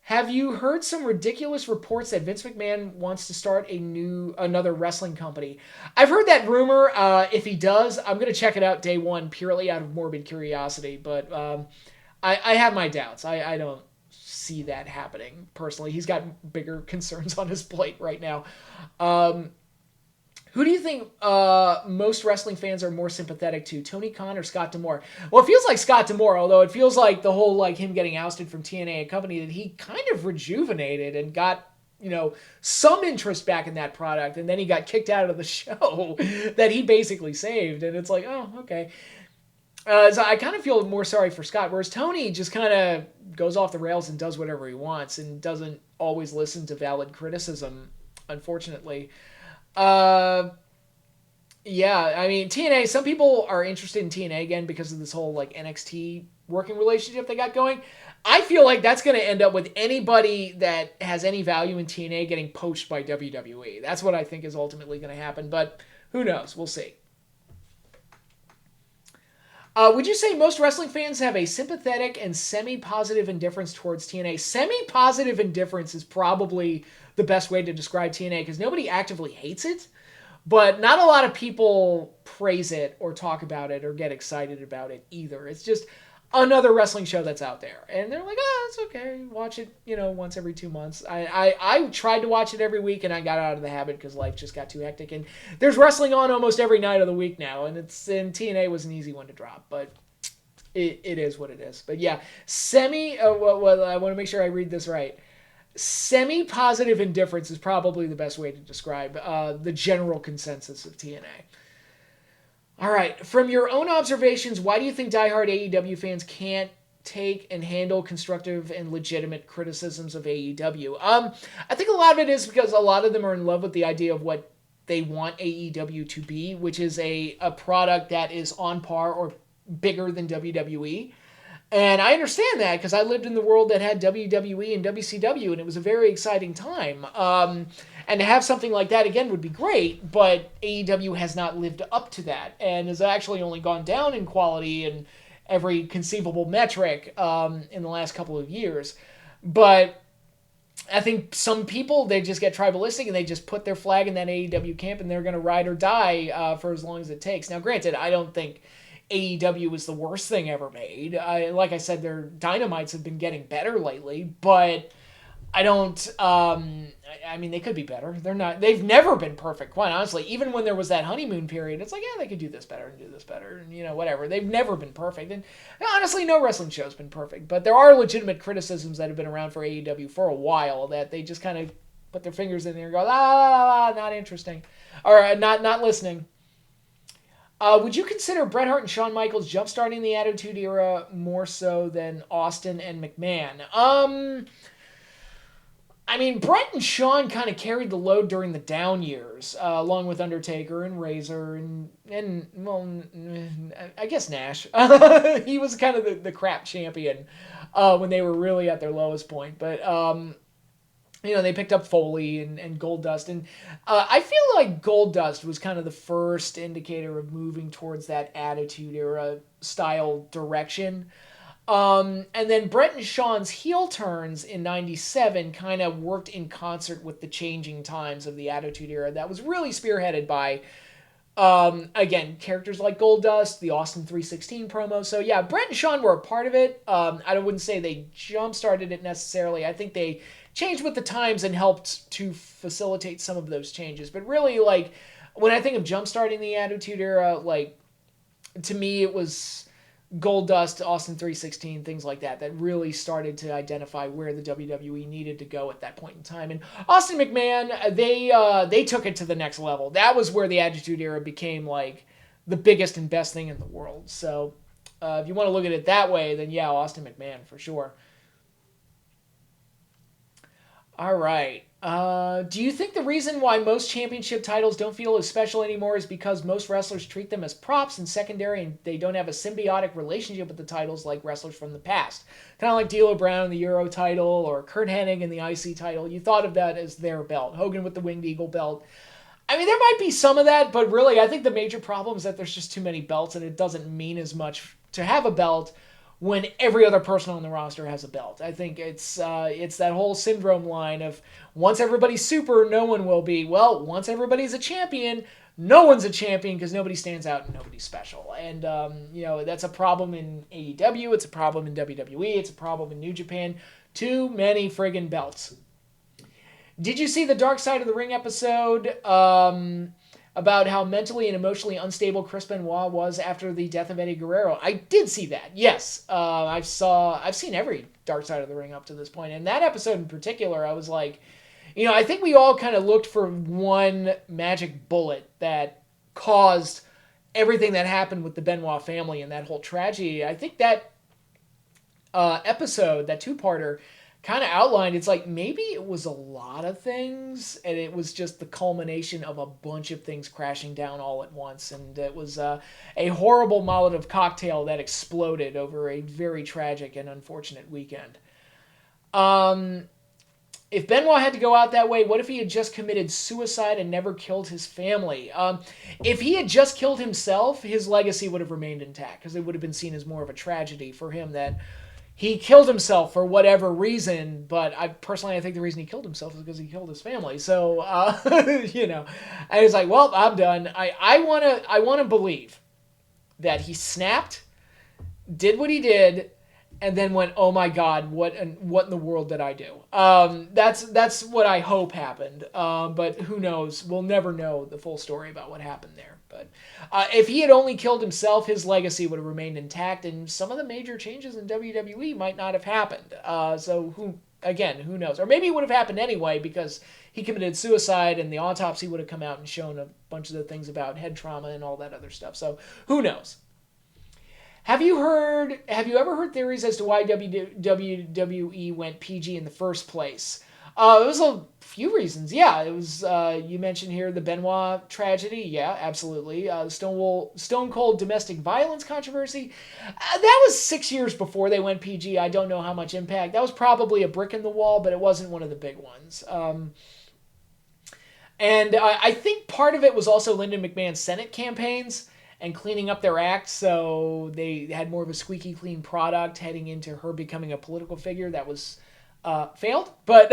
Have you heard some ridiculous reports that Vince McMahon wants to start another wrestling company? I've heard that rumor. If he does, I'm going to check it out day one purely out of morbid curiosity. But I have my doubts. I don't see that happening personally. He's got bigger concerns on his plate right now. Who do you think most wrestling fans are more sympathetic to, Tony Khan or Scott D'Amore? Well, it feels like Scott D'Amore, although it feels like the whole him getting ousted from TNA, a company that he kind of rejuvenated and got some interest back in that product, and then he got kicked out of the show that he basically saved, and it's like, oh, okay. So I kind of feel more sorry for Scott, whereas Tony just kind of goes off the rails and does whatever he wants and doesn't always listen to valid criticism, unfortunately. Yeah, I mean, TNA, some people are interested in TNA again because of this whole NXT working relationship they got going. I feel like that's going to end up with anybody that has any value in TNA getting poached by WWE. That's what I think is ultimately going to happen, but who knows? We'll see. Would you say most wrestling fans have a sympathetic and semi-positive indifference towards TNA? Semi-positive indifference is probably the best way to describe TNA, because nobody actively hates it, but not a lot of people praise it or talk about it or get excited about it either. It's just another wrestling show that's out there, and they're like, oh, it's okay, watch it once every 2 months. I tried to watch it every week, and I got out of the habit because life just got too hectic, and there's wrestling on almost every night of the week now, and TNA was an easy one to drop, but it is what it is. But yeah, I want to make sure I read this right. Semi-positive indifference is probably the best way to describe the general consensus of TNA. All right, from your own observations, why do you think diehard AEW fans can't take and handle constructive and legitimate criticisms of AEW? I think a lot of it is because a lot of them are in love with the idea of what they want AEW to be, which is a product that is on par or bigger than WWE. And I understand that because I lived in the world that had WWE and WCW, and it was a very exciting time. And to have something like that again would be great, but AEW has not lived up to that and has actually only gone down in quality and every conceivable metric in the last couple of years. But I think some people, they just get tribalistic and they just put their flag in that AEW camp, and they're going to ride or die for as long as it takes. Now, granted, I don't think AEW was the worst thing ever made. Like I said, their dynamites have been getting better lately, but I don't. I mean, they could be better. They're not. They've never been perfect, quite honestly. Even when there was that honeymoon period, it's like, yeah, they could do this better and do this better, and whatever. They've never been perfect, and honestly, no wrestling show's been perfect. But there are legitimate criticisms that have been around for AEW for a while that they just kind of put their fingers in there and go, not interesting, or not listening. Would you consider Bret Hart and Shawn Michaels jump-starting the Attitude Era more so than Austin and McMahon? I mean, Bret and Shawn kind of carried the load during the down years, along with Undertaker and Razor and well, I guess Nash. He was kind of the crap champion when they were really at their lowest point. But they picked up Foley and Goldust. And I feel like Goldust was kind of the first indicator of moving towards that Attitude Era style direction. And then Bret and Shawn's heel turns in 97 kind of worked in concert with the changing times of the Attitude Era. That was really spearheaded by, again, characters like Goldust, the Austin 316 promo. So yeah, Bret and Shawn were a part of it. I wouldn't say they jump-started it necessarily. I think they changed with the times and helped to facilitate some of those changes. But really, when I think of jump-starting the Attitude Era, to me it was Gold Dust, Austin 316, things like that, that really started to identify where the WWE needed to go at that point in time. And Austin McMahon, they took it to the next level. That was where the Attitude Era became like the biggest and best thing in the world. So if you want to look at it that way, then yeah, Austin McMahon for sure. All right. Do you think the reason why most championship titles don't feel as special anymore is because most wrestlers treat them as props and secondary and they don't have a symbiotic relationship with the titles like wrestlers from the past? Kind of like D'Lo Brown in the Euro title or Kurt Hennig in the IC title. You thought of that as their belt. Hogan with the Winged Eagle belt. I mean, there might be some of that, but really, I think the major problem is that there's just too many belts and it doesn't mean as much to have a belt when every other person on the roster has a belt. I think it's that whole syndrome line of once everybody's super, no one will be. Well, once everybody's a champion, no one's a champion because nobody stands out and nobody's special. And, that's a problem in AEW. It's a problem in WWE. It's a problem in New Japan. Too many friggin' belts. Did you see the Dark Side of the Ring episode about how mentally and emotionally unstable Chris Benoit was after the death of Eddie Guerrero? I did see that. Yes, I've seen every Dark Side of the Ring up to this point, and that episode in particular, I was like, I think we all kind of looked for one magic bullet that caused everything that happened with the Benoit family and that whole tragedy. I think that episode, that two-parter, kind of outlined, it's like maybe it was a lot of things and it was just the culmination of a bunch of things crashing down all at once, and it was a horrible Molotov cocktail that exploded over a very tragic and unfortunate weekend. If Benoit had to go out that way, what if he had just committed suicide and never killed his family? If he had just killed himself, his legacy would have remained intact because it would have been seen as more of a tragedy for him that he killed himself for whatever reason, but I think the reason he killed himself is because he killed his family. So, I was like, well, I'm done. I want to believe that he snapped, did what he did, and then went, oh my God, what in the world did I do? That's what I hope happened. But who knows? We'll never know the full story about what happened there. But if he had only killed himself, his legacy would have remained intact, and some of the major changes in WWE might not have happened. So who knows? Or maybe it would have happened anyway because he committed suicide, and the autopsy would have come out and shown a bunch of the things about head trauma and all that other stuff. So who knows? Have you ever heard theories as to why WWE went PG in the first place? It was a few reasons. Yeah, it was, you mentioned here the Benoit tragedy. Yeah, absolutely. Stone Cold domestic violence controversy. That was 6 years before they went PG. I don't know how much impact. That was probably a brick in the wall, but it wasn't one of the big ones. And I think part of it was also Lyndon McMahon's Senate campaigns and cleaning up their act, so they had more of a squeaky clean product heading into her becoming a political figure that was failed. But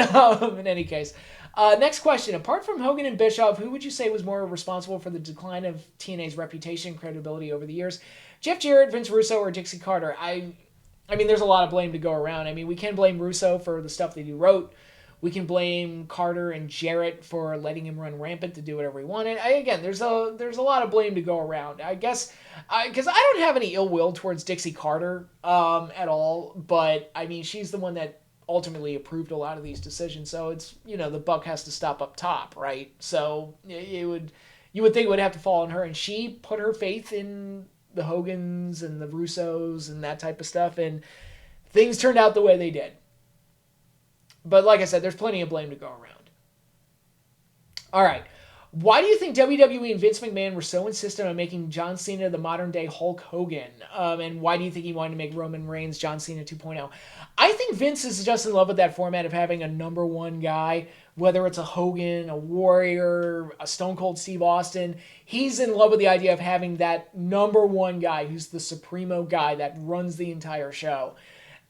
in any case, next question. Apart from Hogan and Bischoff, who would you say was more responsible for the decline of TNA's reputation and credibility over the years? Jeff Jarrett, Vince Russo, or Dixie Carter? I mean, there's a lot of blame to go around. I mean, we can blame Russo for the stuff that he wrote. We can blame Carter and Jarrett for letting him run rampant to do whatever he wanted. Again, there's a lot of blame to go around. I guess, because I don't have any ill will towards Dixie Carter at all, but I mean, she's the one that ultimately approved a lot of these decisions. So it's, the buck has to stop up top, right? So you would think it would have to fall on her, and she put her faith in the Hogans and the Russos and that type of stuff, and things turned out the way they did. But like I said, there's plenty of blame to go around. All right. Why do you think WWE and Vince McMahon were so insistent on making John Cena the modern-day Hulk Hogan? And why do you think he wanted to make Roman Reigns John Cena 2.0? I think Vince is just in love with that format of having a number one guy, whether it's a Hogan, a Warrior, a Stone Cold Steve Austin. He's in love with the idea of having that number one guy who's the supremo guy that runs the entire show.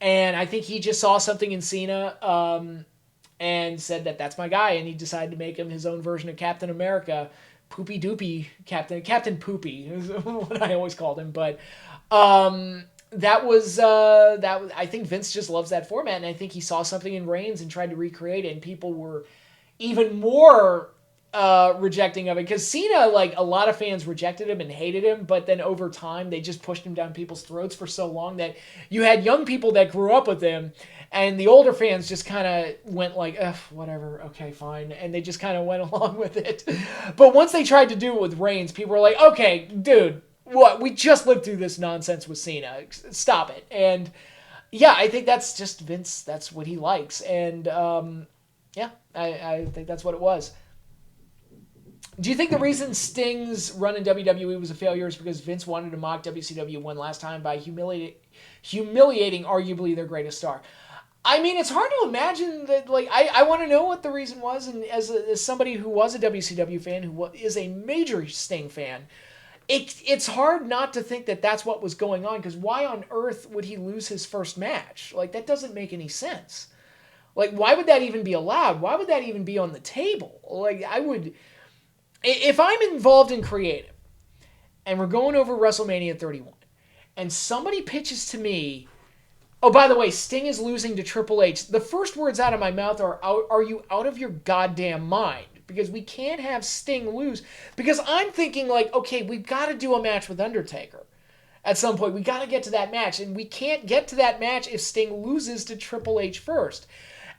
And I think he just saw something in Cena and said that's my guy, and he decided to make him his own version of Captain America, Poopy Doopy Captain Poopy is what I always called him. But that was I think Vince just loves that format, and I think he saw something in Reigns and tried to recreate it, and people were even more rejecting of it, because Cena, like, a lot of fans rejected him and hated him, but then over time they just pushed him down people's throats for so long that you had young people that grew up with him, and the older fans just kind of went like, ugh, whatever, okay, fine, and they just kind of went along with it. But once they tried to do it with Reigns, people were like, okay, dude, what, we just lived through this nonsense with Cena, stop it. And yeah, I think that's just Vince, that's what he likes, and yeah, I think that's what it was. Do you think the reason Sting's run in WWE was a failure is because Vince wanted to mock WCW one last time by humiliating arguably their greatest star? I mean, it's hard to imagine that. Like, I want to know what the reason was, and as somebody who was a WCW fan, is a major Sting fan, it's hard not to think that that's what was going on. Because why on earth would he lose his first match? Like, that doesn't make any sense. Like, why would that even be allowed? Why would that even be on the table? Like, I would, if I'm involved in creative and we're going over WrestleMania 31 and somebody pitches to me, oh, by the way, Sting is losing to Triple H, the first words out of my mouth are you out of your goddamn mind? Because we can't have Sting lose. Because I'm thinking, like, okay, we've got to do a match with Undertaker. At some point, we got to get to that match. And we can't get to that match if Sting loses to Triple H first.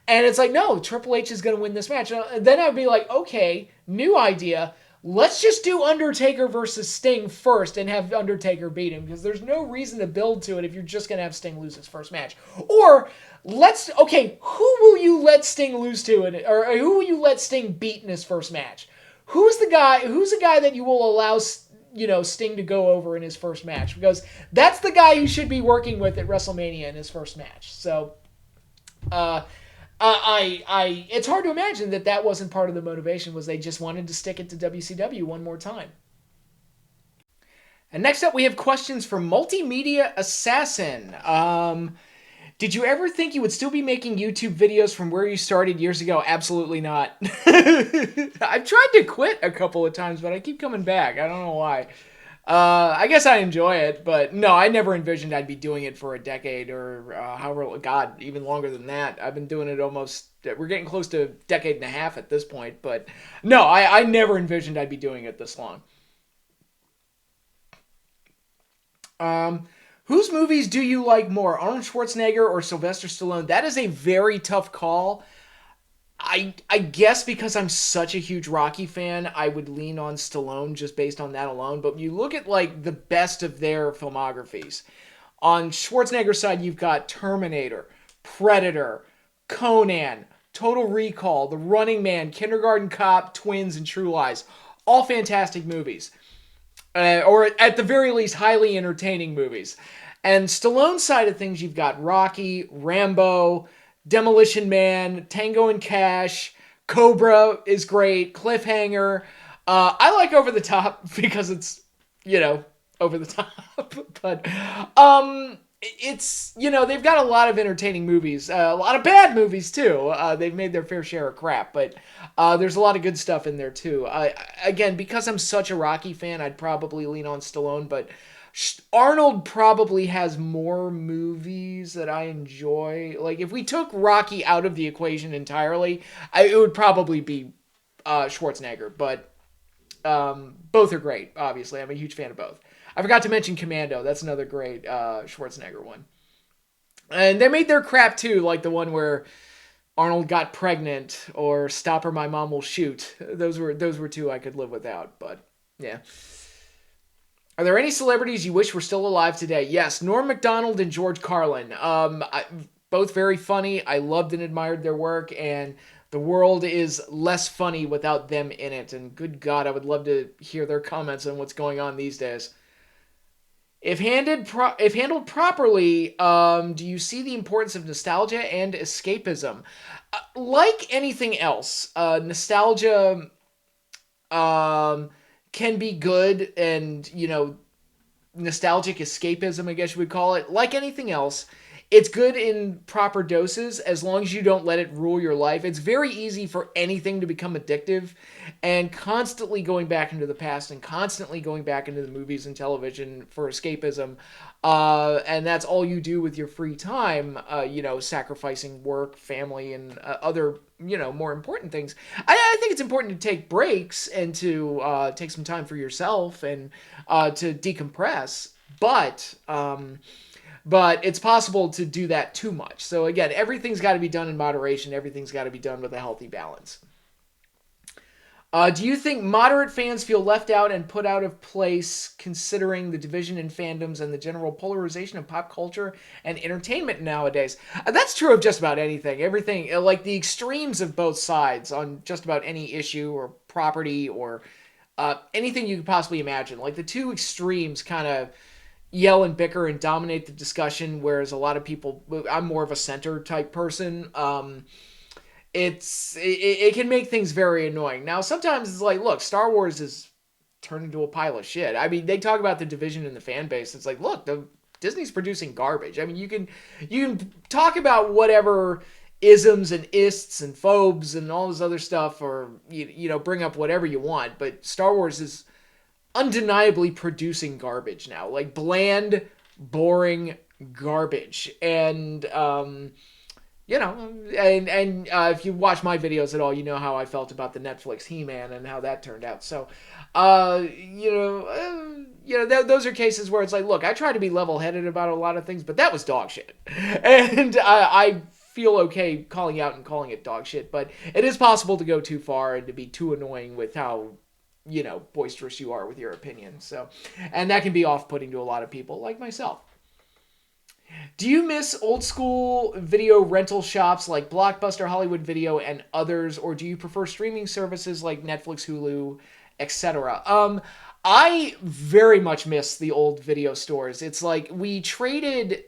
And it's like, no, Triple H is going to win this match. And then I'd be like, okay, new idea. Let's just do Undertaker versus Sting first and have Undertaker beat him, because there's no reason to build to it if you're just going to have Sting lose his first match. Or okay, who will you let Sting lose to, or who will you let Sting beat in his first match? Who's the guy that you will allow, Sting to go over in his first match? Because that's the guy you should be working with at WrestleMania in his first match. So, it's hard to imagine that wasn't part of the motivation, was they just wanted to stick it to WCW one more time. And next up, we have questions from Multimedia Assassin. Did you ever think you would still be making YouTube videos from where you started years ago? Absolutely not. I've tried to quit a couple of times, but I keep coming back. I don't know why. I guess I enjoy it, but no, I never envisioned I'd be doing it for a decade or however, God, even longer than that. I've been doing it we're getting close to a decade and a half at this point, but no, I never envisioned I'd be doing it this long. Whose movies do you like more, Arnold Schwarzenegger or Sylvester Stallone? That is a very tough call. I guess because I'm such a huge Rocky fan, I would lean on Stallone just based on that alone. But when you look at, like, the best of their filmographies, on Schwarzenegger's side, you've got Terminator, Predator, Conan, Total Recall, The Running Man, Kindergarten Cop, Twins, and True Lies. All fantastic movies. Or at the very least, highly entertaining movies. And Stallone's side of things, you've got Rocky, Rambo, Demolition Man, Tango and Cash, Cobra is great, Cliffhanger. I like Over the Top because it's, over the top. But it's, they've got a lot of entertaining movies, a lot of bad movies too. They've made their fair share of crap, but there's a lot of good stuff in there too. Again, because I'm such a Rocky fan, I'd probably lean on Stallone, but Arnold probably has more movies that I enjoy. Like, if we took Rocky out of the equation entirely, it would probably be Schwarzenegger. But both are great, obviously. I'm a huge fan of both. I forgot to mention Commando. That's another great Schwarzenegger one. And they made their crap too, like the one where Arnold got pregnant, or Stop or My Mom Will Shoot. Those were two I could live without, but yeah. Are there any celebrities you wish were still alive today? Yes, Norm Macdonald and George Carlin. Both very funny. I loved and admired their work, and the world is less funny without them in it. And good God, I would love to hear their comments on what's going on these days. If handled properly, do you see the importance of nostalgia and escapism? Like anything else, nostalgia can be good, and, nostalgic escapism, I guess you would call it. Like anything else, it's good in proper doses as long as you don't let it rule your life. It's very easy for anything to become addictive, and constantly going back into the past and constantly going back into the movies and television for escapism. And that's all you do with your free time, sacrificing work, family, and other, more important things. I think it's important to take breaks and to take some time for yourself and to decompress. But it's possible to do that too much. So again, everything's got to be done in moderation. Everything's got to be done with a healthy balance. Do you think moderate fans feel left out and put out of place considering the division in fandoms and the general polarization of pop culture and entertainment nowadays? That's true of just about anything. Everything, like the extremes of both sides on just about any issue or property or anything you could possibly imagine. Like the two extremes kind of yell and bicker and dominate the discussion, whereas a lot of people, I'm more of a center type person. It can make things very annoying. Now, sometimes it's like, look, Star Wars is turned into a pile of shit. I mean, they talk about the division in the fan base. It's like, look, Disney's producing garbage. I mean, you can talk about whatever isms and ists and phobes and all this other stuff, or bring up whatever you want, but Star Wars is undeniably producing garbage now, like bland, boring garbage. And if you watch my videos at all, you know how I felt about the Netflix He-Man and how that turned out. So, those are cases where it's like, look, I try to be level-headed about a lot of things, but that was dog shit. And I feel okay calling out and calling it dog shit, but it is possible to go too far and to be too annoying with how, boisterous you are with your opinion. So, and that can be off-putting to a lot of people like myself. Do you miss old school video rental shops like Blockbuster, Hollywood Video, and others, or do you prefer streaming services like Netflix, Hulu, etc.? I very much miss the old video stores. It's like we traded,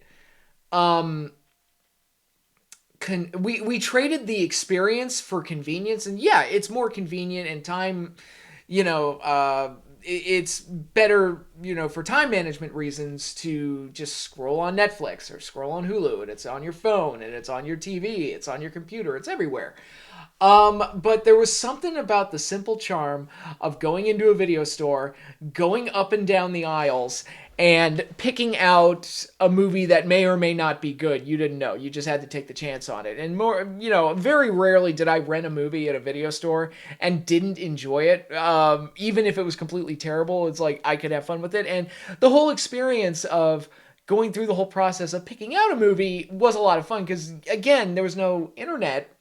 we traded the experience for convenience, and yeah, it's more convenient and time, it's better, for time management reasons to just scroll on Netflix or scroll on Hulu, and it's on your phone and it's on your TV, it's on your computer, it's everywhere. But there was something about the simple charm of going into a video store, going up and down the aisles, and picking out a movie that may or may not be good. You didn't know. You just had to take the chance on it. And more, very rarely did I rent a movie at a video store and didn't enjoy it. Even if it was completely terrible, it's like I could have fun with it. And the whole experience of going through the whole process of picking out a movie was a lot of fun because, again, there was no internet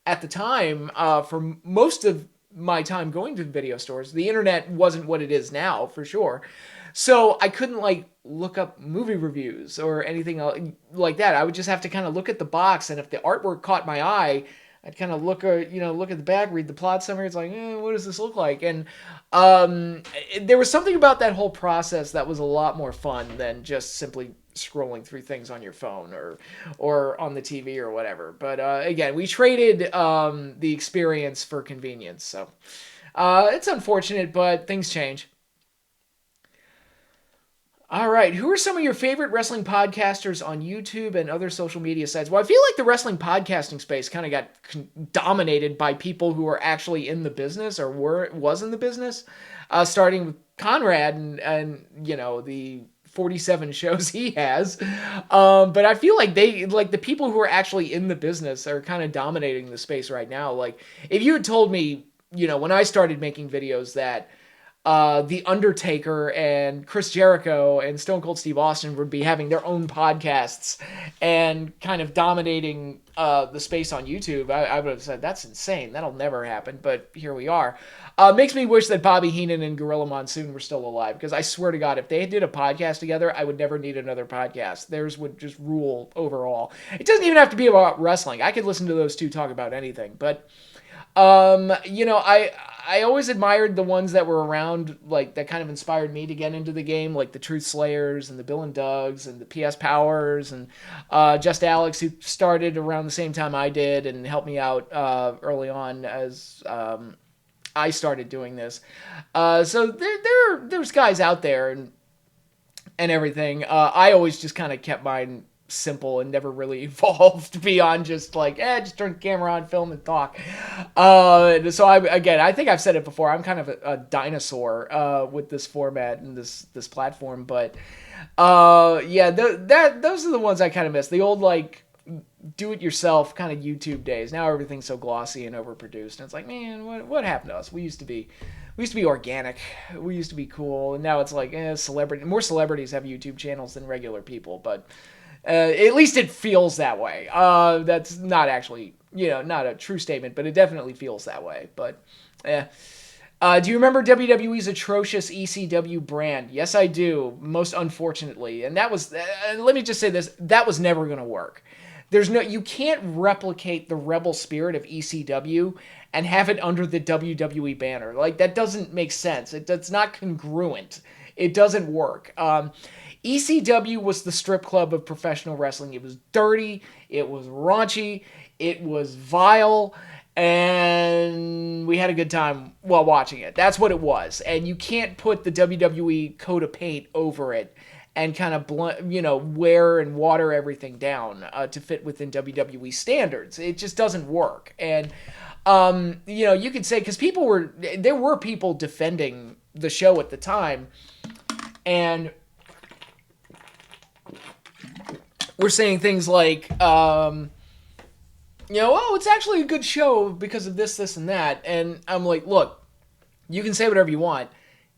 at the time. For most of my time going to video stores, the internet wasn't what it is now, for sure. So I couldn't look up movie reviews or anything like that. I would just have to kind of look at the box, and if the artwork caught my eye, I'd kind of look at the back, read the plot summary. It's like, what does this look like? And there was something about that whole process that was a lot more fun than just simply scrolling through things on your phone or on the TV or whatever. But again, we traded the experience for convenience. So it's unfortunate, but things change. All right. Who are some of your favorite wrestling podcasters on YouTube and other social media sites? Well, I feel like the wrestling podcasting space kind of got dominated by people who are actually in the business or was in the business, starting with Conrad and the 47 shows he has. But I feel like the people who are actually in the business are kind of dominating the space right now. Like if you had told me, when I started making videos that The Undertaker and Chris Jericho and Stone Cold Steve Austin would be having their own podcasts and kind of dominating the space on YouTube, I would have said, that's insane. That'll never happen. But here we are. Makes me wish that Bobby Heenan and Gorilla Monsoon were still alive, because I swear to God, if they did a podcast together, I would never need another podcast. Theirs would just rule overall. It doesn't even have to be about wrestling. I could listen to those two talk about anything. But I always admired the ones that were around, that kind of inspired me to get into the game, like the Truth Slayers and the Bill and Dougs and the PS Powers and Just Alex, who started around the same time I did and helped me out early on as I started doing this. So there's guys out there and everything. I always just kind of kept mine simple and never really evolved beyond just like, just turn the camera on, film, and talk. So I think I've said it before. I'm kind of a dinosaur with this format and this platform, but yeah, those are the ones I kind of miss. The old like do-it-yourself kind of YouTube days. Now everything's so glossy and overproduced, and it's like, man, what happened to us? We used to be organic. We used to be cool, and now it's like, more celebrities have YouTube channels than regular people, but at least it feels that way. That's not actually, not a true statement, but it definitely feels that way. But, do you remember WWE's atrocious ECW brand? Yes, I do. Most unfortunately, and that was. Let me just say this: that was never going to work. You can't replicate the rebel spirit of ECW and have it under the WWE banner. Like, that doesn't make sense. It's not congruent. It doesn't work. ECW was the strip club of professional wrestling. It was dirty. It was raunchy. It was vile. And we had a good time while watching it. That's what it was. And you can't put the WWE coat of paint over it and kind of wear and water everything down to fit within WWE standards. It just doesn't work. And you could say, because there were people defending the show at the time, and we're saying things like, it's actually a good show because of this, this, and that. And I'm like, look, you can say whatever you want.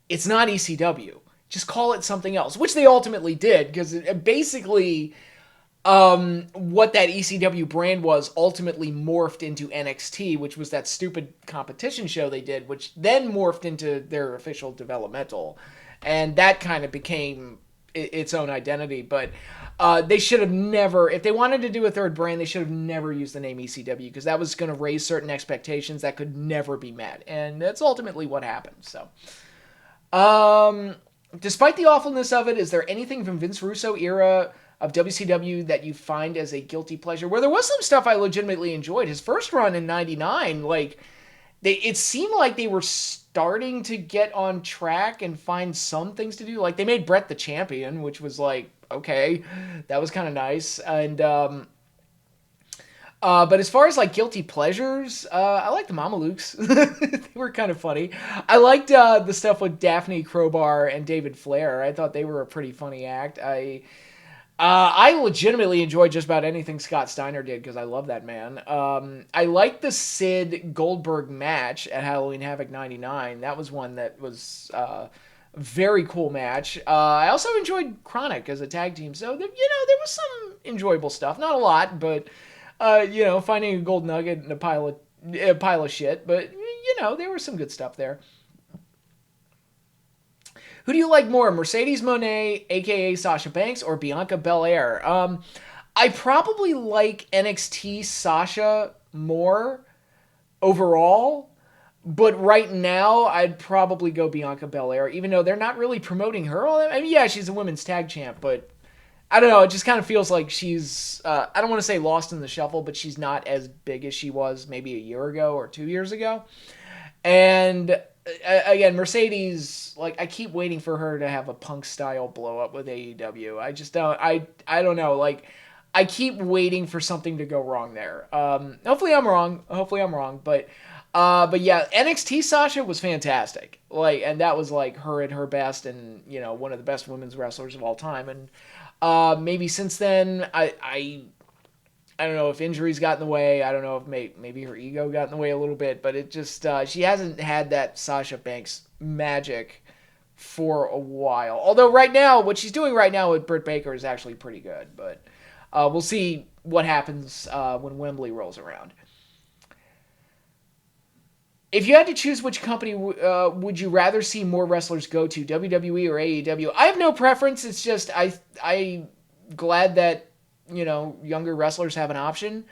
It's not ECW. Just call it something else, which they ultimately did, because basically what that ECW brand was ultimately morphed into NXT, which was that stupid competition show they did, which then morphed into their official developmental. And that kind of became its own identity. But they should have never, if they wanted to do a third brand, they should have never used the name ECW, because that was going to raise certain expectations that could never be met. And that's ultimately what happened. So, despite the awfulness of it, is there anything from Vince Russo era of WCW that you find as a guilty pleasure? Where there was some stuff I legitimately enjoyed. His first run in '99, it seemed like they were starting to get on track and find some things to do. Like, they made Brett the champion, which was like, okay, that was kind of nice. And but as far as like guilty pleasures, I like the Mamalukes. They were kind of funny. I liked the stuff with Daphne Crowbar and David Flair. I thought they were a pretty funny act. I legitimately enjoyed just about anything Scott Steiner did, because I love that man. I liked the Sid Goldberg match at Halloween Havoc '99. That was one that was very cool match. I also enjoyed Chronic as a tag team. So there was some enjoyable stuff. Not a lot, but finding a gold nugget in a pile of shit. But there was some good stuff there. Who do you like more, Mercedes Moné, aka Sasha Banks, or Bianca Belair? I probably like NXT Sasha more overall, but right now I'd probably go Bianca Belair, even though they're not really promoting her. I mean, yeah, she's a women's tag champ, but I don't know. It just kind of feels like she's, I don't want to say lost in the shuffle, but she's not as big as she was maybe a year ago or 2 years ago. And again, Mercedes, like, I keep waiting for her to have a Punk style blow up with AEW. I just don't, I don't know. Like, I keep waiting for something to go wrong there. Hopefully I'm wrong. But yeah, NXT Sasha was fantastic. Like, and that was like her at her best, and one of the best women's wrestlers of all time. And maybe since then, I don't know if injuries got in the way. I don't know if maybe her ego got in the way a little bit, but it just, she hasn't had that Sasha Banks magic for a while. Although right now, what she's doing right now with Britt Baker is actually pretty good, but we'll see what happens when Wembley rolls around. If you had to choose which company would you rather see more wrestlers go to, WWE or AEW? I have no preference. It's just I'm glad that younger wrestlers have an option,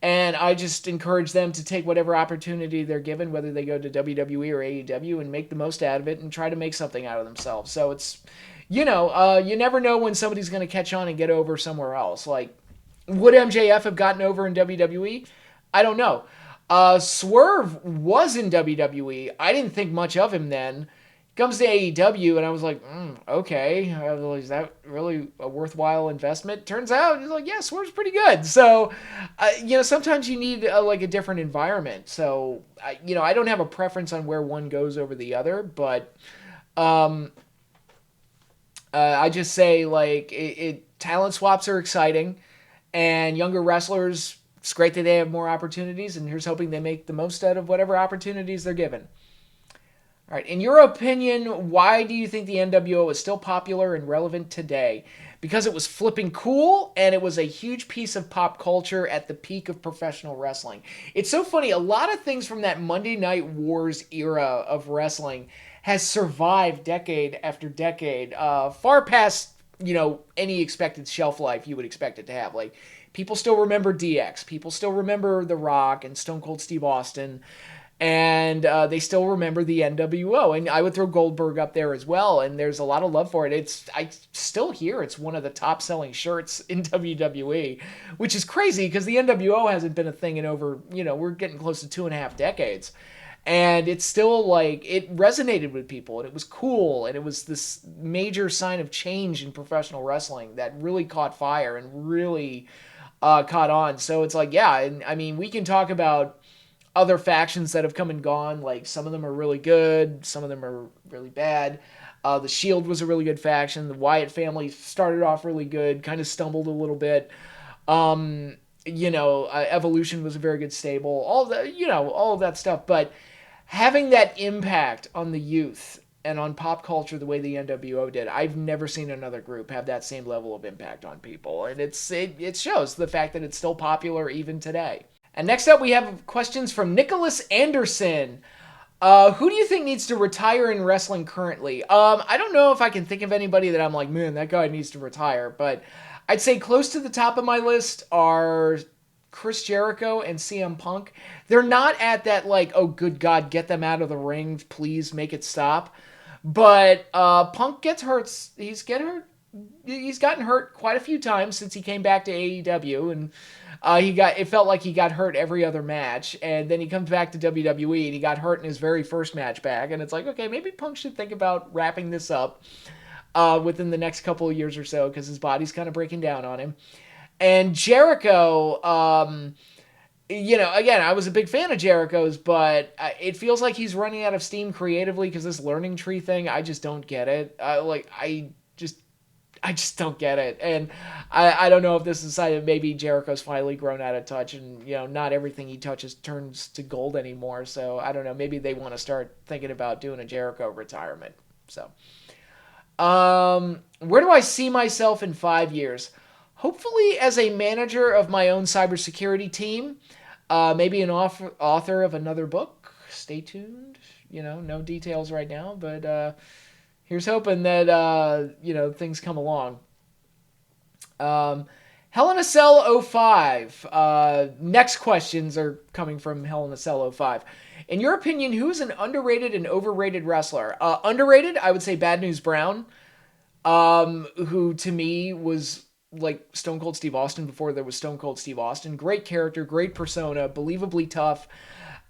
and I just encourage them to take whatever opportunity they're given, whether they go to WWE or AEW, and make the most out of it and try to make something out of themselves. So it's, you never know when somebody's going to catch on and get over somewhere else. Like, would MJF have gotten over in WWE? I don't know. Swerve was in WWE. I didn't think much of him then. Comes to AEW, and I was like, okay, is that really a worthwhile investment? Turns out, it's like, yeah, Swerve's pretty good. So, sometimes you need like a different environment. So, I don't have a preference on where one goes over the other, but um, I just say like talent swaps are exciting, and younger wrestlers. It's great that they have more opportunities, and here's hoping they make the most out of whatever opportunities they're given. All right. In your opinion, why do you think the NWO is still popular and relevant today? Because it was flipping cool and it was a huge piece of pop culture at the peak of professional wrestling. It's so funny. A lot of things from that Monday Night Wars era of wrestling has survived decade after decade, far past any expected shelf life you would expect it to have. Like people still remember DX, people still remember The Rock and Stone Cold Steve Austin, and they still remember the NWO, and I would throw Goldberg up there as well. And there's a lot of love for it. I still hear it's one of the top selling shirts in WWE, which is crazy because the NWO hasn't been a thing in over we're getting close to 2.5 decades, and it's still like it resonated with people, and it was cool, and it was this major sign of change in professional wrestling that really caught fire and really caught on. So it's like, yeah, and I mean we can talk about other factions that have come and gone. Like some of them are really good, some of them are really bad. The Shield was a really good faction. The Wyatt family started off really good, kind of stumbled a little bit. Evolution was a very good stable. All of that stuff. But having that impact on the youth and on pop culture the way the NWO did, I've never seen another group have that same level of impact on people. And it shows the fact that it's still popular even today. And next up, we have questions from Nicholas Anderson. Who do you think needs to retire in wrestling currently? I don't know if I can think of anybody that I'm like, man, that guy needs to retire. But I'd say close to the top of my list are Chris Jericho and CM Punk. They're not at that like, oh, good God, get them out of the ring. Please make it stop. But Punk gets hurt. He's gotten hurt quite a few times since he came back to AEW, and it felt like he got hurt every other match, and then he comes back to WWE and he got hurt in his very first match back, and it's like, okay, maybe Punk should think about wrapping this up within the next couple of years or so, because his body's kind of breaking down on him. And Jericho, again, I was a big fan of Jericho's, but it feels like he's running out of steam creatively because this learning tree thing, I just don't get it. I just don't get it. And I don't know if this is a sign that maybe Jericho's finally grown out of touch, and, not everything he touches turns to gold anymore. So I don't know. Maybe they want to start thinking about doing a Jericho retirement. So, where do I see myself in 5 years? Hopefully as a manager of my own cybersecurity team, maybe an author of another book. Stay tuned. No details right now, but, here's hoping that, things come along. Hell in a Cell 05. Next questions are coming from Hell in a Cell 05. In your opinion, who is an underrated and overrated wrestler? Underrated, I would say Bad News Brown, who to me was like Stone Cold Steve Austin before there was Stone Cold Steve Austin. Great character, great persona, believably tough.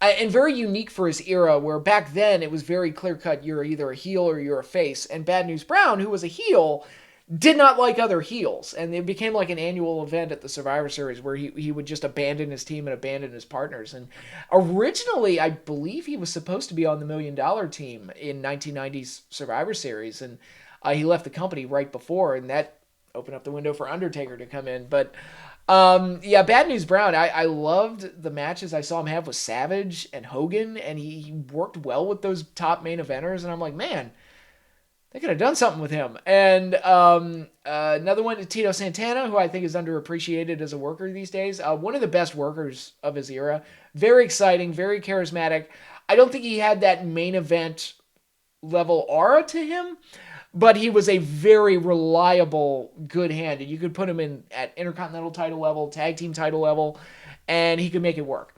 And very unique for his era, where back then it was very clear-cut, you're either a heel or you're a face. And Bad News Brown, who was a heel, did not like other heels. And it became like an annual event at the Survivor Series where he would just abandon his team and abandon his partners. And originally, I believe he was supposed to be on the $1 Million team in 1990's Survivor Series. And he left the company right before, and that opened up the window for Undertaker to come in. But Bad News Brown, I loved the matches I saw him have with Savage and Hogan, and he worked well with those top main eventers, and I'm like, man, they could have done something with him. And another one, Tito Santana, who I think is underappreciated as a worker these days. One of the best workers of his era. Very exciting, very charismatic. I don't think he had that main event level aura to him, but he was a very reliable, good hand. And you could put him in at Intercontinental title level, tag team title level, and he could make it work.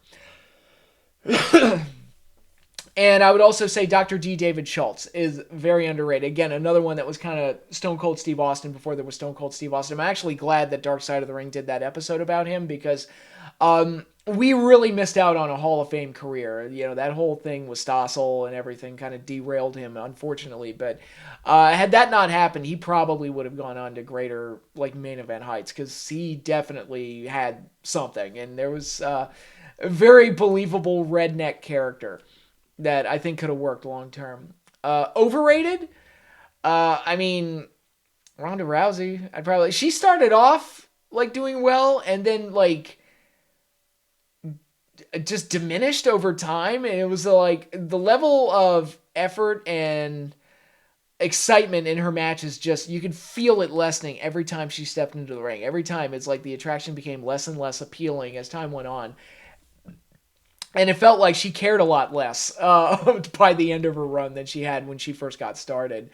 And I would also say Dr. D. David Schultz is very underrated. Again, another one that was kind of Stone Cold Steve Austin before there was Stone Cold Steve Austin. I'm actually glad that Dark Side of the Ring did that episode about him, because we really missed out on a Hall of Fame career. You know, that whole thing with Stossel and everything kind of derailed him, unfortunately. But had that not happened, he probably would have gone on to greater like main event heights because he definitely had something, and there was a very believable redneck character that I think could have worked long term. Overrated? I mean, Ronda Rousey. She started off like doing well, and then like just diminished over time, and it was like the level of effort and excitement in her matches, just you could feel it lessening every time she stepped into the ring. Every time it's like the attraction became less and less appealing as time went on, and it felt like she cared a lot less by the end of her run than she had when she first got started.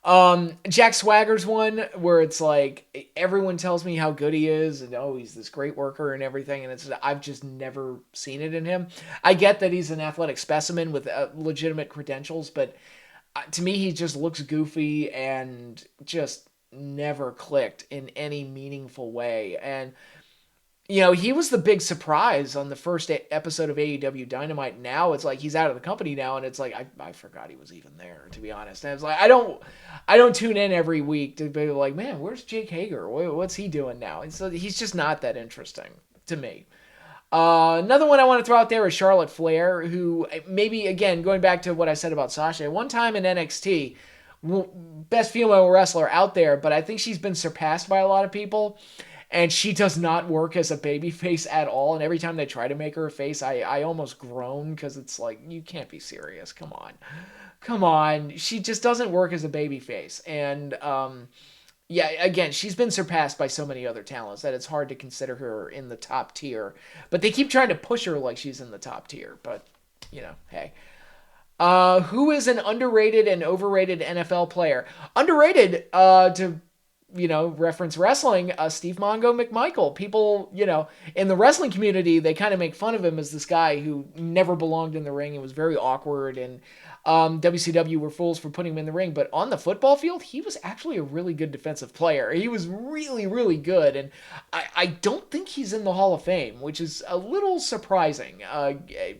Jack Swagger's one where it's like everyone tells me how good he is and oh he's this great worker and everything, and it's I've just never seen it in him. I get that he's an athletic specimen with legitimate credentials, but to me he just looks goofy and just never clicked in any meaningful way. And he was the big surprise on the first episode of AEW Dynamite. Now it's like he's out of the company now, and it's like I forgot he was even there, to be honest. And it's like I don't tune in every week to be like, man, where's Jake Hager? What's he doing now? And so he's just not that interesting to me. Another one I want to throw out there is Charlotte Flair, who maybe, again, going back to what I said about Sasha, one time in NXT, best female wrestler out there, but I think she's been surpassed by a lot of people. And she does not work as a baby face at all. And every time they try to make her a face, I almost groan because it's like, you can't be serious. Come on. Come on. She just doesn't work as a baby face. And yeah, again, she's been surpassed by so many other talents that it's hard to consider her in the top tier. But they keep trying to push her like she's in the top tier. But, hey. Who is an underrated and overrated NFL player? Underrated, to reference wrestling, Steve Mongo McMichael. People, in the wrestling community, they kind of make fun of him as this guy who never belonged in the ring and was very awkward, and WCW were fools for putting him in the ring. But on the football field, he was actually a really good defensive player. He was really, really good, and I don't think he's in the Hall of Fame, which is a little surprising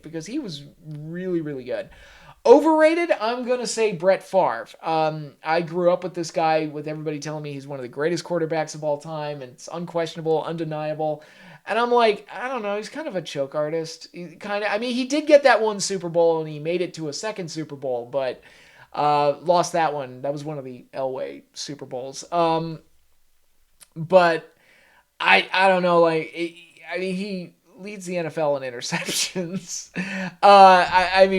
because he was really, really good. Overrated, I'm going to say Brett Favre. I grew up with this guy with everybody telling me he's one of the greatest quarterbacks of all time, and it's unquestionable, undeniable. And I'm like, I don't know, he's kind of a choke artist. He did get that one Super Bowl, and he made it to a second Super Bowl, but lost that one. That was one of the Elway Super Bowls. But I don't know, he leads the NFL in interceptions.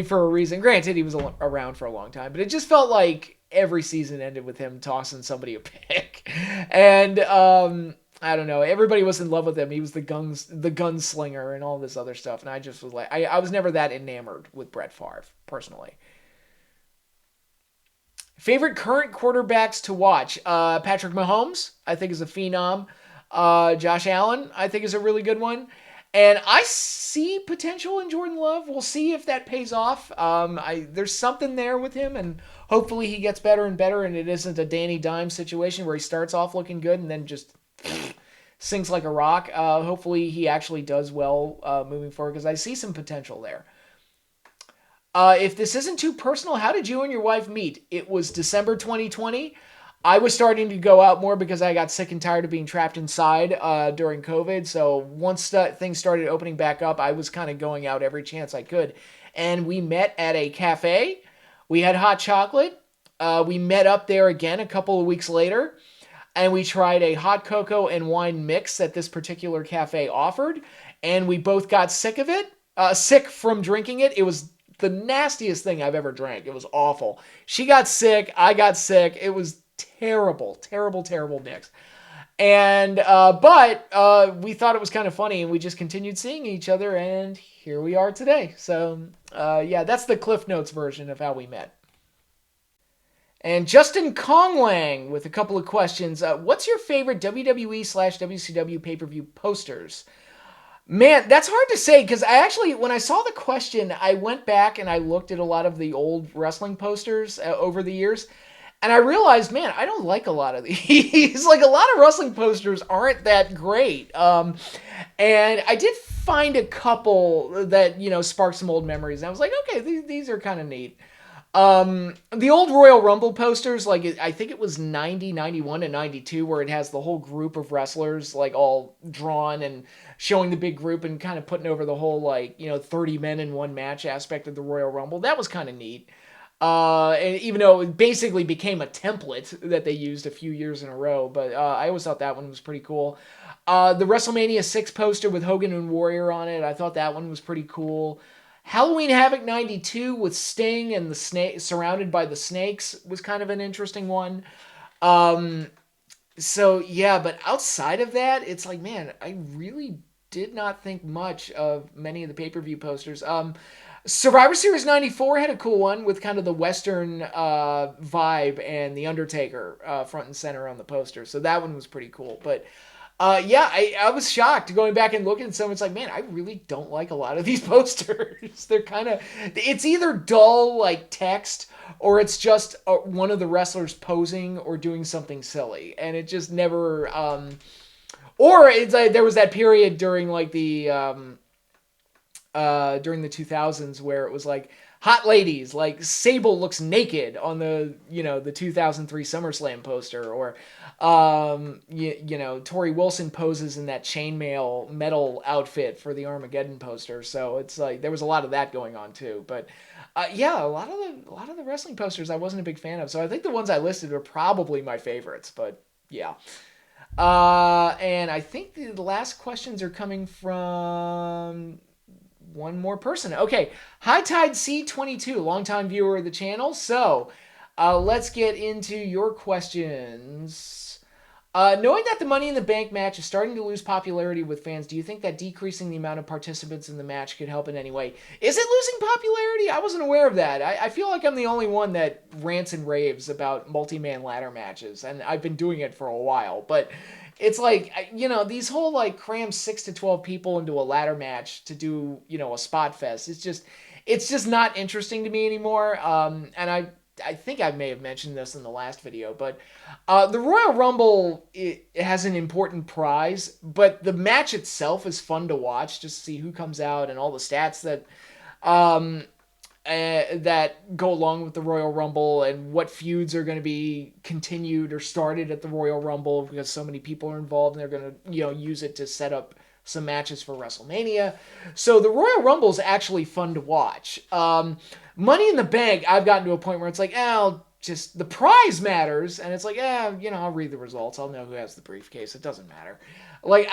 For a reason. Granted, he was around for a long time, but it just felt like every season ended with him tossing somebody a pick. And I don't know. Everybody was in love with him. He was the gunslinger and all this other stuff. And I just was like, I was never that enamored with Brett Favre, personally. Favorite current quarterbacks to watch? Patrick Mahomes, I think, is a phenom. Josh Allen, I think, is a really good one. And I see potential in Jordan Love. We'll see if that pays off. There's something there with him, and hopefully he gets better and better, and it isn't a Danny Dimes situation where he starts off looking good and then just sinks like a rock. Hopefully he actually does well moving forward, because I see some potential there. If this isn't too personal, how did you and your wife meet? It was December 2020. I was starting to go out more because I got sick and tired of being trapped inside during COVID. So once things started opening back up, I was kind of going out every chance I could. And we met at a cafe. We had hot chocolate. We met up there again a couple of weeks later. And we tried a hot cocoa and wine mix that this particular cafe offered. And we both got sick of it. Sick from drinking it. It was the nastiest thing I've ever drank. It was awful. She got sick. I got sick. It was terrible mix. And but we thought it was kind of funny, and we just continued seeing each other, and here we are today. So yeah, that's the Cliff Notes version of how we met. And Justin Konglang with a couple of questions. What's your favorite WWE/WCW pay-per-view posters? Man, that's hard to say, because when I saw the question, I went back and I looked at a lot of the old wrestling posters over the years. And I realized, man, I don't like a lot of these. Like, a lot of wrestling posters aren't that great. And I did find a couple that, sparked some old memories. And I was like, okay, these are kind of neat. The old Royal Rumble posters, like, I think it was 90, 91, and 92, where it has the whole group of wrestlers, like, all drawn and showing the big group and kind of putting over the whole, like, 30 men in one match aspect of the Royal Rumble. That was kind of neat. And even though it basically became a template that they used a few years in a row, but I always thought that one was pretty cool. The WrestleMania 6 poster with Hogan and Warrior on it, I thought that one was pretty cool. Halloween Havoc 92 with Sting and the snake surrounded by the snakes was kind of an interesting one. Um, so yeah, but outside of that, it's like, man, I really did not think much of many of the pay-per-view posters. Survivor Series 94 had a cool one with kind of the Western vibe and The Undertaker front and center on the poster. So that one was pretty cool. But yeah, I was shocked going back and looking at some. It's like, man, I really don't like a lot of these posters. They're kind of, it's either dull like text or it's just one of the wrestlers posing or doing something silly. And it just never, or it's like there was that period during like during the 2000s where it was like hot ladies, like Sable looks naked on the 2003 SummerSlam poster, or Tori Wilson poses in that chainmail metal outfit for the Armageddon poster. So it's like there was a lot of that going on too. But yeah, a lot of the wrestling posters I wasn't a big fan of. So I think the ones I listed are probably my favorites. But yeah. And I think the last questions are coming from one more person. Okay, High Tide C22, longtime viewer of the channel. So let's get into your questions. Knowing that the Money in the Bank match is starting to lose popularity with fans, do you think that decreasing the amount of participants in the match could help in any way? Is it losing popularity? I wasn't aware of that. I feel like I'm the only one that rants and raves about multi-man ladder matches, and I've been doing it for a while, but it's like, these whole like cram 6 to 12 people into a ladder match to do, a spot fest. It's just not interesting to me anymore. And I think I may have mentioned this in the last video, but the Royal Rumble, it has an important prize, but the match itself is fun to watch, just to see who comes out and all the stats that go along with the Royal Rumble and what feuds are going to be continued or started at the Royal Rumble because so many people are involved and they're going to, use it to set up some matches for WrestleMania. So the Royal Rumble is actually fun to watch. Money in the Bank, I've gotten to a point where it's like, just the prize matters, and it's like, I'll read the results. I'll know who has the briefcase. It doesn't matter. Like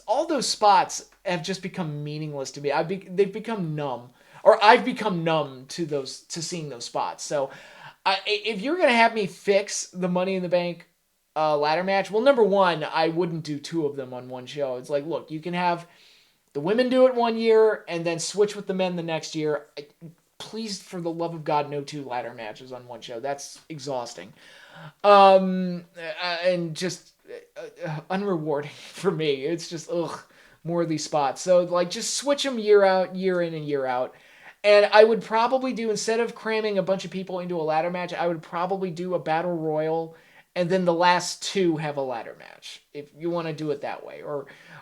all those spots have just become meaningless to me. They've become numb. Or I've become numb to seeing those spots. So, if you're gonna have me fix the Money in the Bank ladder match, well, number one, I wouldn't do two of them on one show. It's like, look, you can have the women do it one year and then switch with the men the next year. Please, for the love of God, no two ladder matches on one show. That's exhausting, and just unrewarding for me. It's just more of these spots. So like, just switch them year in and year out. And I would probably do, instead of cramming a bunch of people into a ladder match, I would probably do a battle royal, and then the last two have a ladder match, if you want to do it that way.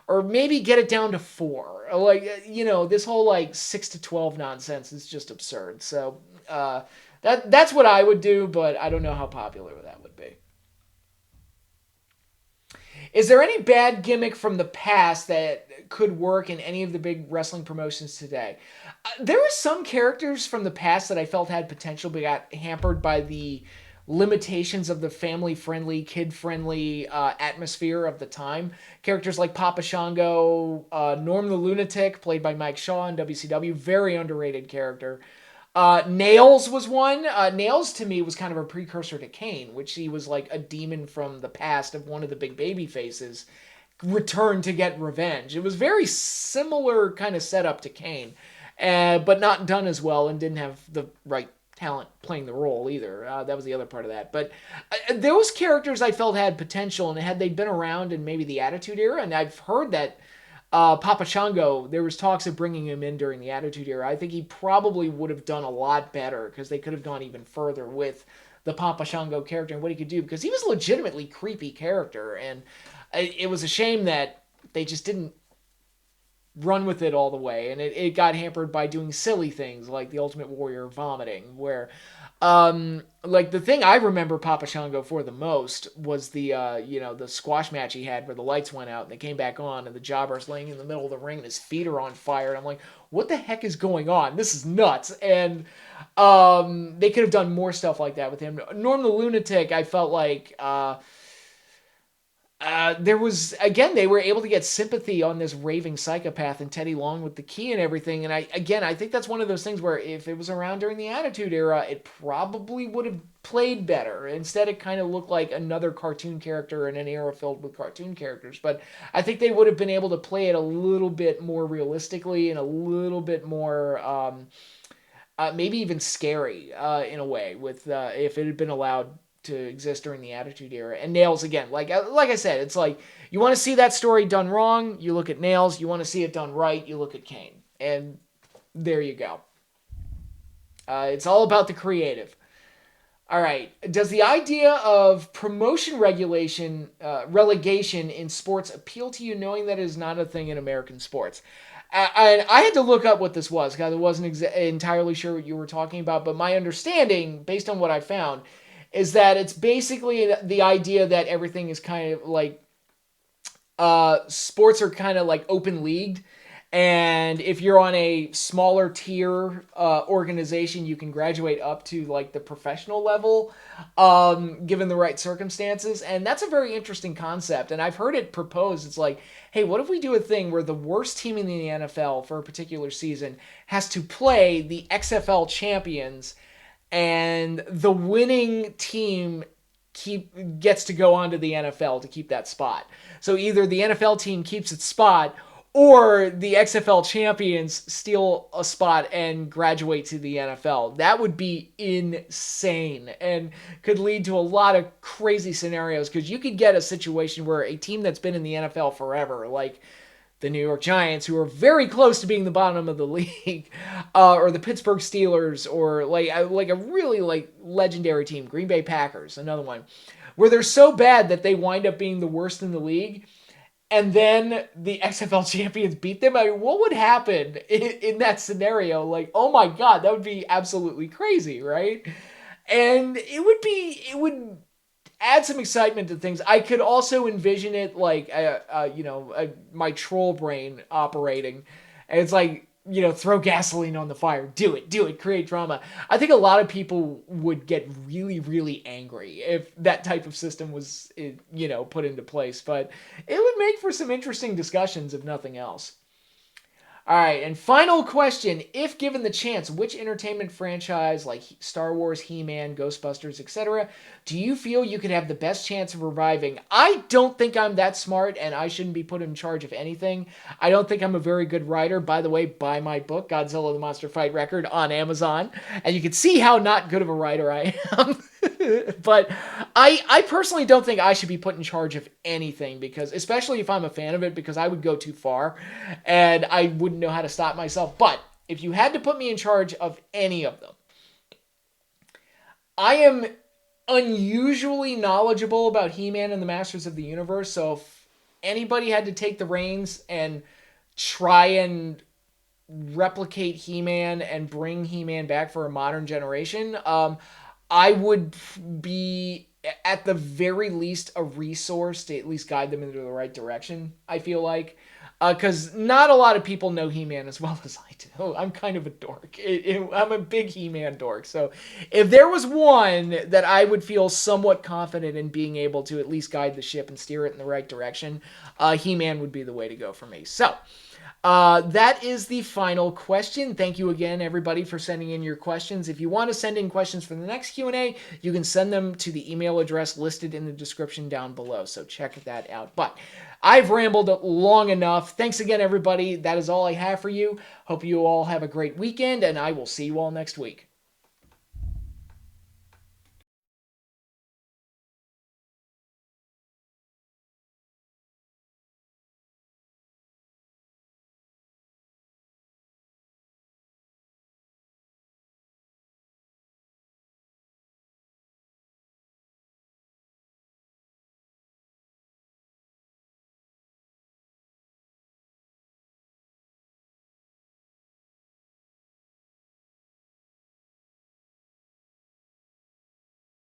Or maybe get it down to 4. Like, this whole like 6 to 12 nonsense is just absurd. So that's what I would do, but I don't know how popular that would be. Is there any bad gimmick from the past that could work in any of the big wrestling promotions today? There were some characters from the past that I felt had potential, but got hampered by the limitations of the family-friendly, kid-friendly atmosphere of the time. Characters like Papa Shango, Norm the Lunatic, played by Mike Shaw in WCW, very underrated character. Nails was one. Nails to me was kind of a precursor to Kane, which he was like a demon from the past of one of the big baby faces, returned to get revenge. It was very similar kind of setup to Kane, but not done as well and didn't have the right talent playing the role either. That was the other part of that. But those characters I felt had potential, and had they been around in maybe the Attitude Era, and I've heard that Papa Shango, there was talks of bringing him in during the Attitude Era. I think he probably would have done a lot better because they could have gone even further with the Papa Shango character and what he could do because he was a legitimately creepy character, and it was a shame that they just didn't run with it all the way, and it got hampered by doing silly things like the Ultimate Warrior vomiting, where like the thing I remember Papa Shango for the most was the the squash match he had where the lights went out and they came back on and the jobber's laying in the middle of the ring and his feet are on fire, and I'm like, what the heck is going on? This is nuts. And they could have done more stuff like that with him. Norm the Lunatic, I felt like there was, again, they were able to get sympathy on this raving psychopath and Teddy Long with the key and everything. And I think that's one of those things where if it was around during the Attitude Era, it probably would have played better. Instead, it kind of looked like another cartoon character in an era filled with cartoon characters. But I think they would have been able to play it a little bit more realistically and a little bit more, maybe even scary in a way, with if it had been allowed to exist during the Attitude Era. And Nails, again, like I said, it's like you want to see that story done wrong, you look at Nails. You want to see it done right, you look at Kane. And there you go. It's all about the creative. All right. Does the idea of promotion relegation in sports appeal to you, knowing that it is not a thing in American sports? I had to look up what this was because I wasn't entirely sure what you were talking about, but my understanding, based on what I found, is that it's basically the idea that everything is kind of like sports are kind of like open leagued, and if you're on a smaller tier organization, you can graduate up to like the professional level, given the right circumstances. And that's a very interesting concept, and I've heard it proposed. It's like, hey, what if we do a thing where the worst team in the NFL for a particular season has to play the XFL champions, and the winning team gets to go on to the NFL to keep that spot. So either the NFL team keeps its spot, or the XFL champions steal a spot and graduate to the NFL. That would be insane and could lead to a lot of crazy scenarios, because you could get a situation where a team that's been in the NFL forever, like the New York Giants, who are very close to being the bottom of the league, or the Pittsburgh Steelers, or like a really like legendary team, Green Bay Packers, another one, where they're so bad that they wind up being the worst in the league, and then the XFL champions beat them. I mean, what would happen in that scenario? Like, oh my God, that would be absolutely crazy, right? And it would add some excitement to things. I could also envision it like, my troll brain operating. And it's like, throw gasoline on the fire. Do it, create drama. I think a lot of people would get really, really angry if that type of system was, put into place. But it would make for some interesting discussions, if nothing else. All right, and final question. If given the chance, which entertainment franchise like Star Wars, He-Man, Ghostbusters, etc., do you feel you could have the best chance of reviving? I don't think I'm that smart, and I shouldn't be put in charge of anything. I don't think I'm a very good writer. By the way, buy my book, Godzilla the Monster Fight Record, on Amazon, and you can see how not good of a writer I am. But I personally don't think I should be put in charge of anything, because especially if I'm a fan of it, because I would go too far and I wouldn't know how to stop myself. But if you had to put me in charge of any of them, I am unusually knowledgeable about He-Man and the Masters of the Universe. So if anybody had to take the reins and try and replicate He-Man and bring He-Man back for a modern generation, I would be, at the very least, a resource to at least guide them into the right direction, I feel like. Because not a lot of people know He-Man as well as I do. I'm kind of a dork. I'm a big He-Man dork. So if there was one that I would feel somewhat confident in being able to at least guide the ship and steer it in the right direction, He-Man would be the way to go for me. So that is the final question. Thank you again, everybody, for sending in your questions. If you want to send in questions for the next Q&A, you can send them to the email address listed in the description down below. So check that out. But I've rambled long enough. Thanks again, everybody. That is all I have for you. Hope you all have a great weekend, and I will see you all next week.